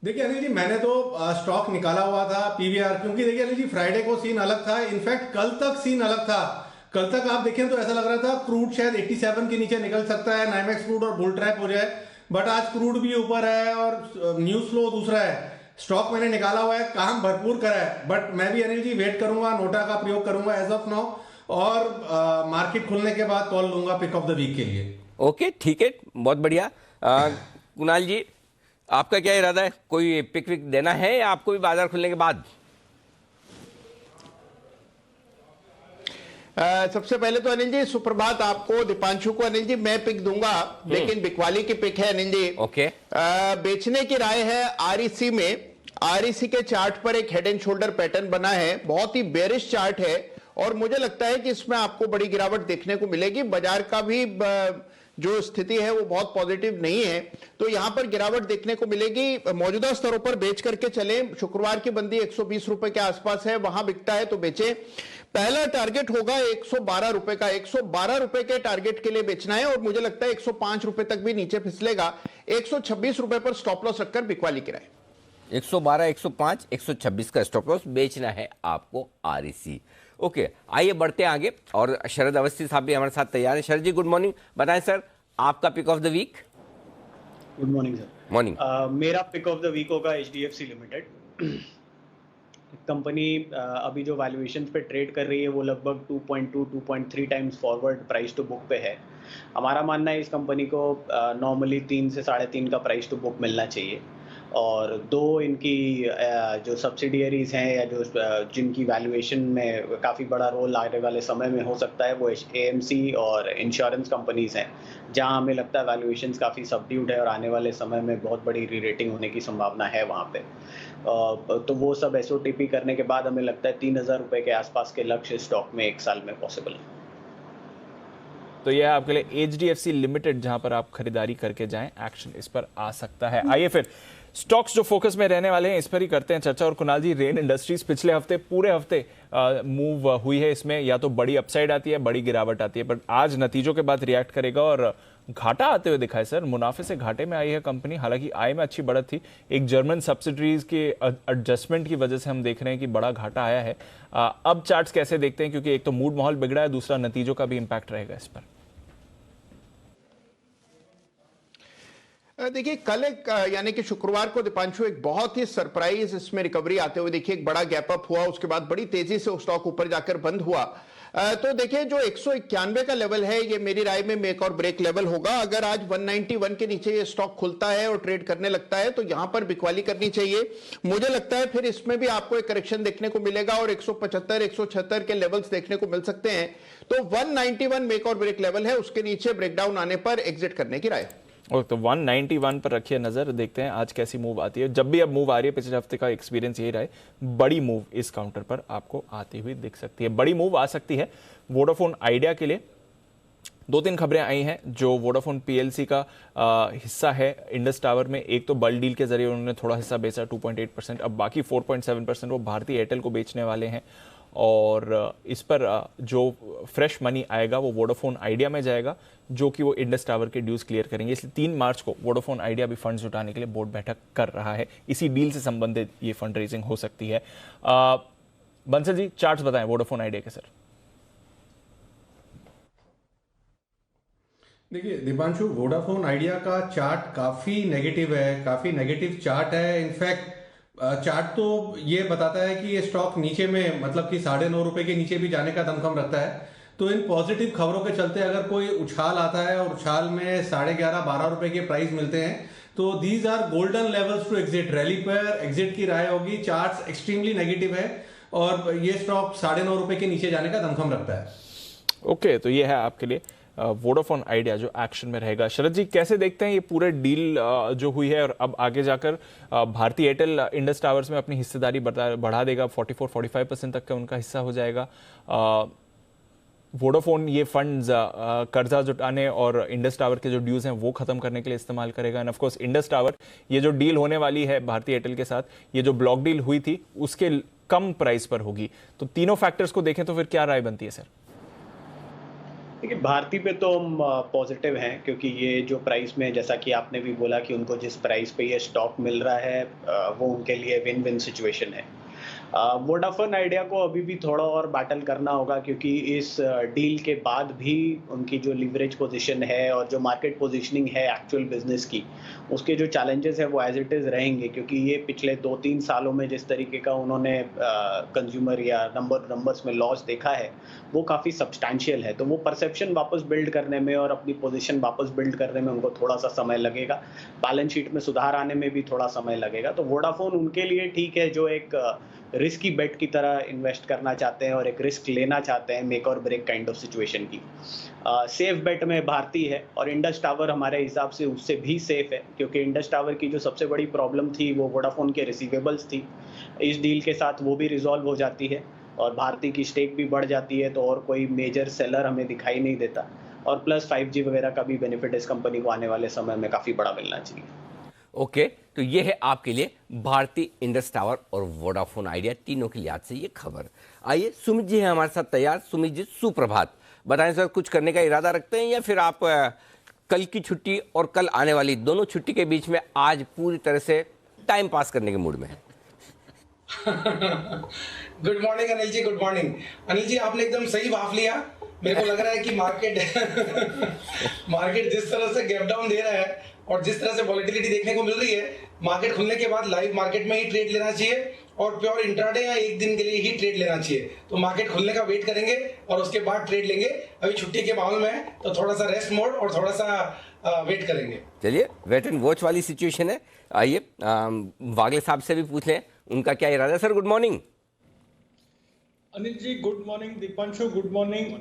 देखिए अनिल जी, मैंने तो स्टॉक निकाला हुआ था पीवीआर, क्योंकि देखिए अनिल जी, फ्राइडे को सीन अलग था। इनफैक्ट कल तक सीन अलग था। कल तक आप देखें तो ऐसा लग रहा था क्रूड शायद 87 के नीचे निकल सकता है, नाइमेक्स क्रूड और बुल ट्रैप हो जाए, बट आज क्रूड भी ऊपर है और न्यूज फ्लो दूसरा है। स्टॉक मैंने निकाला हुआ है, काम भरपूर करा है, बट मैं भी अनिल जी वेट करूंगा, नोटा का प्रयोग करूंगा एज ऑफ नाउ, और मार्केट खुलने के बाद कॉल लूंगा पिक ऑफ द वीक के लिए। ओके, ठीक है, बहुत बढ़िया। कुणाल जी, आपका क्या इरादा है? कोई पिक विक देना है या आपको भी बाजार खुलने के बाद? सबसे पहले तो अनिल जी सुप्रभात आपको, दीपांशु को। अनिल जी मैं पिक दूंगा, लेकिन बिकवाली की पिक है अनिल जी। ओके। बेचने की राय है आरईसी में। आरईसी के चार्ट पर एक हेड एंड शोल्डर पैटर्न बना है, बहुत ही बेरिश चार्ट है और मुझे लगता है कि इसमें आपको बड़ी गिरावट देखने को मिलेगी। बाजार का भी जो स्थिति है वो बहुत पॉजिटिव नहीं है, तो यहां पर गिरावट देखने को मिलेगी। मौजूदा स्तरों पर बेच करके चले। शुक्रवार की बंदी 120 रुपए के आसपास है, वहां बिकता है तो बेचे। पहला टारगेट होगा 112 रुपए का। 112 रुपए के टारगेट के लिए बेचना है और मुझे लगता है 105 रुपए तक भी नीचे फिसलेगा। 126 रुपए पर स्टॉप लॉस रखकर बिकवाली की राय। 112, 105, 126 का स्टॉप लॉस बेचना है आपको आरईसी। ओके, आइए बढ़ते हैं आगे। और शरद अवस्थी साहब भी हमारे साथ तैयार हैं। Sharad ji, good morning. बताएं सर, आपका pick of the week. Good morning sir. Morning. मेरा पिक ऑफ द वीक होगा एचडीएफसी लिमिटेड। कंपनी अभी जो वैल्यूएशन पे ट्रेड कर रही है वो लगभग 2.2-2.3 times forward price to book पे है। हमारा मानना है इस कंपनी को नॉर्मली 3 से 3.5 का प्राइस टू बुक मिलना चाहिए, और दो इनकी जो सब्सिडियरीज हैं या जो जिनकी वैल्यूएशन में काफ़ी बड़ा रोल आने वाले समय में हो सकता है वो AMC और इंश्योरेंस कंपनीज़ हैं, जहां हमें लगता है वैल्यूएशंस काफ़ी सबड्यूड है और आने वाले समय में बहुत बड़ी री-रेटिंग होने की संभावना है वहां पे। तो वो सब SOTP करने के बाद हमें लगता है 3,000 रुपये के आसपास के लक्ष्य स्टॉक में 1 साल में पॉसिबल है। तो यह आपके लिए HDFC लिमिटेड जहां पर आप खरीदारी करके जाएं, एक्शन इस पर आ सकता है। आइए फिर स्टॉक्स जो फोकस में रहने वाले हैं इस पर ही करते हैं चर्चा। और कुणाल जी, रेन इंडस्ट्रीज पिछले हफ्ते पूरे हफ्ते मूव हुई है, इसमें या तो बड़ी अपसाइड आती है, बड़ी गिरावट आती है, बट आज नतीजों के बाद रिएक्ट करेगा और घाटा आते हुए दिखा है सर। मुनाफे से घाटे में आई है कंपनी, हालांकि आय में अच्छी बढ़त थी, एक जर्मन सब्सिडीज के एडजस्टमेंट की वजह से हम देख रहे हैं कि बड़ा घाटा आया है। अब चार्ट्स कैसे देखते हैं, क्योंकि एक तो मूड माहौल बिगड़ा है, दूसरा नतीजों का भी इम्पैक्ट रहेगा इस पर। देखिए कल यानी कि शुक्रवार को दीपांशु एक बहुत ही सरप्राइज इसमें रिकवरी आते हुए देखिए, एक बड़ा गैप अप हुआ, उसके बाद बड़ी तेजी से स्टॉक ऊपर जाकर बंद हुआ। तो देखिए जो 191 का लेवल है ये मेरी राय में मेक और ब्रेक लेवल होगा। अगर आज 191 के नीचे ये स्टॉक खुलता है और ट्रेड करने लगता है तो यहां पर बिकवाली करनी चाहिए। मुझे लगता है फिर इसमें भी आपको एक करेक्शन देखने को मिलेगा और 175 176 के लेवल्स देखने को मिल सकते हैं। तो 191 मेक और ब्रेक लेवल है, उसके नीचे ब्रेकडाउन आने पर एग्जिट करने की राय। और तो 191 पर रखिए नजर, देखते हैं आज कैसी मूव आती है। जब भी अब मूव आ रही है, पिछले हफ्ते का एक्सपीरियंस यही रहा है, बड़ी मूव इस काउंटर पर आपको आती हुई दिख सकती है। बड़ी मूव आ सकती है वोडाफोन आइडिया के लिए। 2-3 खबरें आई हैं जो वोडाफोन PLC का हिस्सा है इंडस टावर में। एक तो बल्क डील के जरिए उन्होंने थोड़ा हिस्सा बेचा 2.8%, अब बाकी 4.7% वो भारतीय एयरटेल को बेचने वाले हैं। और इस पर जो फ्रेश मनी आएगा वो वोडाफोन आइडिया में जाएगा, जो कि वो इंडस टावर के ड्यूज क्लियर करेंगे। इसलिए 3 मार्च को वोडाफोन आइडिया भी फंड्स जुटाने के लिए बोर्ड बैठक कर रहा है। इसी डील से संबंधित ये फंड रेजिंग हो सकती है। बंसल जी, चार्ट्स बताएं वोडाफोन आइडिया के सर। देखिए दीपांशु, वोडाफोन आइडिया का चार्ट काफी नेगेटिव है, काफी नेगेटिव चार्ट है। इनफैक्ट चार्ट तो ये बताता है कि ये स्टॉक नीचे में मतलब कि 9.5 रुपए के नीचे भी जाने का दमखम रखता है। तो इन पॉजिटिव खबरों के चलते अगर कोई उछाल आता है और उछाल में 11.5-12 रुपए के प्राइस मिलते हैं तो these are golden levels to exit. Rally पर एग्जिट की राय होगी। चार्ट एक्सट्रीमली नेगेटिव है और ये स्टॉक 9.5 रुपए के नीचे जाने का दमखम रखता है। ओके, तो ये है आपके लिए वोडाफोन आइडिया जो एक्शन में रहेगा। शरद जी, कैसे देखते हैं ये पूरे डील जो हुई है और अब आगे जाकर भारतीय एयरटेल इंडस टावर्स में अपनी हिस्सेदारी बढ़ा देगा, 44-45% तक का उनका हिस्सा हो जाएगा। वोडाफोन ये फंड्स कर्जा जुटाने और इंडस टावर के जो ड्यूज हैं वो खत्म करने के लिए इस्तेमाल करेगा। End of course Indus tower, ये जो डील होने वाली है भारतीय एयरटेल के साथ, ये जो ब्लॉक डील हुई थी उसके कम प्राइस पर होगी। तो तीनों फैक्टर्स को देखें तो फिर क्या राय बनती है सर? देखिए भारती पे तो हम पॉजिटिव हैं, क्योंकि ये जो प्राइस में, जैसा कि आपने भी बोला कि उनको जिस प्राइस पे ये स्टॉक मिल रहा है वो उनके लिए विन विन सिचुएशन है। वोडाफोन आइडिया को अभी भी थोड़ा और बैटल करना होगा, क्योंकि इस डील के बाद भी उनकी जो लिवरेज पोजीशन है और जो मार्केट पोजीशनिंग है एक्चुअल बिजनेस की, उसके जो चैलेंजेस है वो एज इट इज़ रहेंगे। क्योंकि ये पिछले 2-3 सालों में जिस तरीके का उन्होंने कंज्यूमर या नंबर्स में लॉस देखा है वो काफ़ी सब्सटैंशियल है। तो वो परसेप्शन वापस बिल्ड करने में और अपनी पोजीशन वापस बिल्ड करने में उनको थोड़ा सा समय लगेगा। बैलेंस शीट में सुधार आने में भी थोड़ा समय लगेगा। तो वोडाफोन उनके लिए ठीक है जो एक रिस्की बेट की तरह इन्वेस्ट करना चाहते हैं और एक रिस्क लेना चाहते हैं, मेक और ब्रेक काइंड ऑफ सिचुएशन की। सेफ बेट में भारती है और इंडस टावर हमारे हिसाब से उससे भी सेफ है, क्योंकि इंडस टावर की जो सबसे बड़ी प्रॉब्लम थी वो वोडाफोन के रिसीवेबल्स थी। इस डील के साथ वो भी रिजॉल्व हो जाती है और भारती की स्टेक भी बढ़ जाती है, तो और कोई मेजर सेलर हमें दिखाई नहीं देता। और प्लस 5G वगैरह का भी बेनिफिट इस कंपनी को आने वाले समय में काफ़ी बड़ा मिलना चाहिए। ओके, तो ये है आपके लिए भारती, इंडस टावर और वोडाफोन आइडिया, तीनों के लिहाज से ये खबर। आइए सुमित जी हैं हमारे साथ तैयार। सुमित जी, सुप्रभात। बताएं सर, कुछ करने का इरादा रखते हैं या फिर आप कल की छुट्टी और कल आने वाली दोनों छुट्टी के बीच में आज पूरी तरह से टाइम पास करने के मूड में हैं? Good morning Anil ji, good morning. Anil जी, आपने एकदम सही भाफ लिया। मेरे को लग रहा है कि मार्केट जिस तरह से गैप डाउन दे रहा है और जिस तरह से वॉलेटिलिटी देखने को मिल रही है, मार्केट खुलने के बाद लाइव मार्केट में ही ट्रेड लेना चाहिए और प्योर इंट्राडे या एक दिन के लिए ही ट्रेड लेना चाहिए। तो मार्केट खुलने का वेट करेंगे और उसके बाद ट्रेड लेंगे। अभी छुट्टी के माहौल में है तो थोड़ा सा रेस्ट मोड और थोड़ा सा वेट करेंगे। चलिए, वेट एंड वॉच वाली सिचुएशन है। आइए वागले साहब से भी पूछ लें उनका क्या इरादा है। Sir good morning. Anil ji good morning. Deepanshu good morning.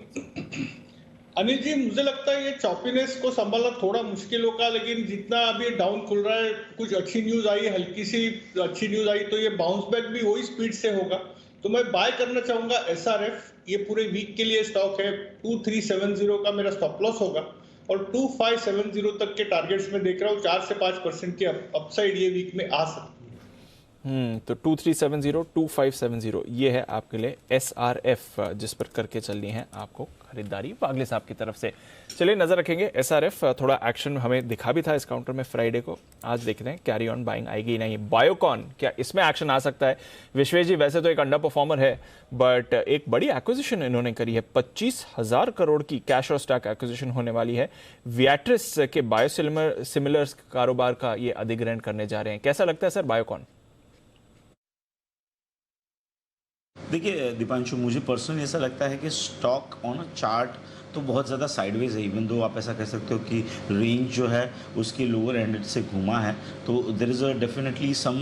Anil ji, मुझे लगता है ये चॉपीनेस को संभालना थोड़ा मुश्किल होगा, लेकिन जितना अभी डाउन खुल रहा है, कुछ अच्छी न्यूज आई, हल्की सी अच्छी न्यूज आई, तो ये बाउंस बैक भी वही स्पीड से होगा। तो मैं बाय करना चाहूंगा SRF। ये पूरे वीक के लिए स्टॉक है। 2370 का मेरा स्टॉप लॉस होगा और 2570 तक के टारगेट्स में देख रहा हूँ। 4 से 5% की अपसाइड ये वीक में आ सकती है। तो 2370 2570 ये है आपके लिए SRF, जिस पर करके चलनी है आपको खरीदारी वागले साहब की तरफ से। चलिए नजर रखेंगे। SRF थोड़ा एक्शन हमें दिखा भी था इस काउंटर में फ्राइडे को। आज देखते हैं कैरी ऑन बाइंग आएगी नहीं। बायोकॉन, क्या इसमें एक्शन आ सकता है? विश्वेश जी, वैसे तो एक अंडर परफॉर्मर है, बट एक बड़ी एक्विजिशन इन्होंने करी है। 25,000 करोड़ की कैश और स्टॉक एक्विजिशन होने वाली है। वियाट्रिस के बायोसिमिलर्स कारोबार का ये अधिग्रहण करने जा रहे हैं। कैसा लगता है सर बायोकॉन? देखिए दीपांशु, मुझे पर्सनली ऐसा लगता है कि स्टॉक ऑन अ चार्ट तो बहुत ज़्यादा साइडवेज है। इवन दो आप ऐसा कह सकते हो कि रेंज जो है उसके लोअर एंड से घुमा है, तो there is a definitely some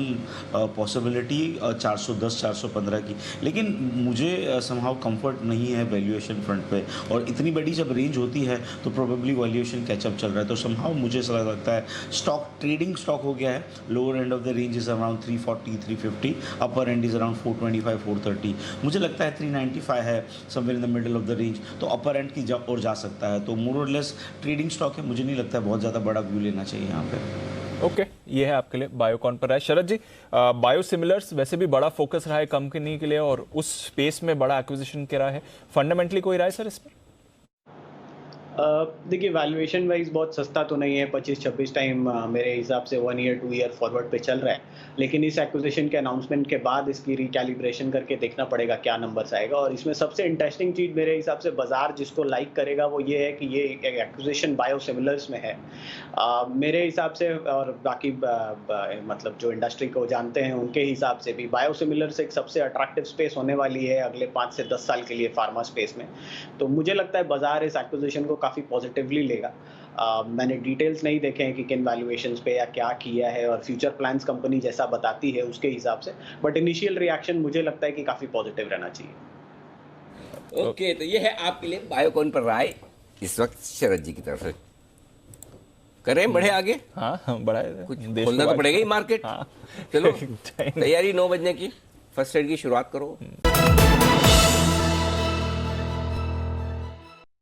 possibility 410 415 की। लेकिन मुझे समहाउ कंफर्ट नहीं है वैल्यूएशन फ्रंट पे, और इतनी बड़ी जब रेंज होती है तो प्रोबेबली वैल्यूएशन कैचअप चल रहा है। तो समहाउ मुझे ऐसा लगता है स्टॉक ट्रेडिंग स्टॉक हो गया है। Lower end of the range is around 340 350, upper and is around 425 430। मुझे लगता है 395 है somewhere in the middle of the range, तो अपर एंड की और जा सकता है। तो मोर और लेस ट्रेडिंग स्टॉक है। मुझे नहीं लगता है बहुत ज़्यादा बड़ा व्यू लेना चाहिए यहाँ पे। ओके, ये है आपके लिए बायोकॉन पर है। शरद जी, बायोसिमिलर्स वैसे भी बड़ा फोकस रहा है कंपनी के लिए और उस स्पेस में बड़ा एक्विजिशन के रहा है। फंडामेंटली कोई राय सर इसमें? देखिए, वैल्यूएशन वाइज बहुत सस्ता तो नहीं है। 25-26 टाइम मेरे हिसाब से 1 ईयर 2 ईयर फॉरवर्ड पे चल रहा है। लेकिन इस एक्विजिशन के अनाउंसमेंट के बाद इसकी रिकैलिब्रेशन करके देखना पड़ेगा क्या नंबर्स आएगा। और इसमें सबसे इंटरेस्टिंग चीज़ मेरे हिसाब से बाजार जिसको लाइक करेगा वो ये है कि ये एक एक्विजिशन बायोसिमिलर्स में है। मेरे हिसाब से और बाकी मतलब जो इंडस्ट्री को जानते हैं उनके हिसाब से भी बायोसिमिलर्स एक सबसे अट्रैक्टिव स्पेस होने वाली है अगले 5 से 10 साल के लिए फार्मा स्पेस में। तो मुझे लगता है बाजार इस एक्विजिशन को काफ़ी पॉजिटिवली लेगा। मैंने डिटेल्स नहीं देखे हैं कि किन वैल्यूएशंस पे या क्या किया है और फ्यूचर प्लान्स कंपनी जैसा बताती है उसके हिसाब से, बट इनिशियल रिएक्शन मुझे लगता है कि काफ़ी पॉजिटिव रहना चाहिए। ओके, तो ये है आपके लिए बायोकॉन पर राय इस वक्त शरद जी की तरफ से। करें बढ़े आगे? हाँ बढ़ाए, कुछ खोलना तो पड़ेगा ही मार्केट। चलो तैयारी 9 बजने की, फर्स्ट एड की शुरुआत करो।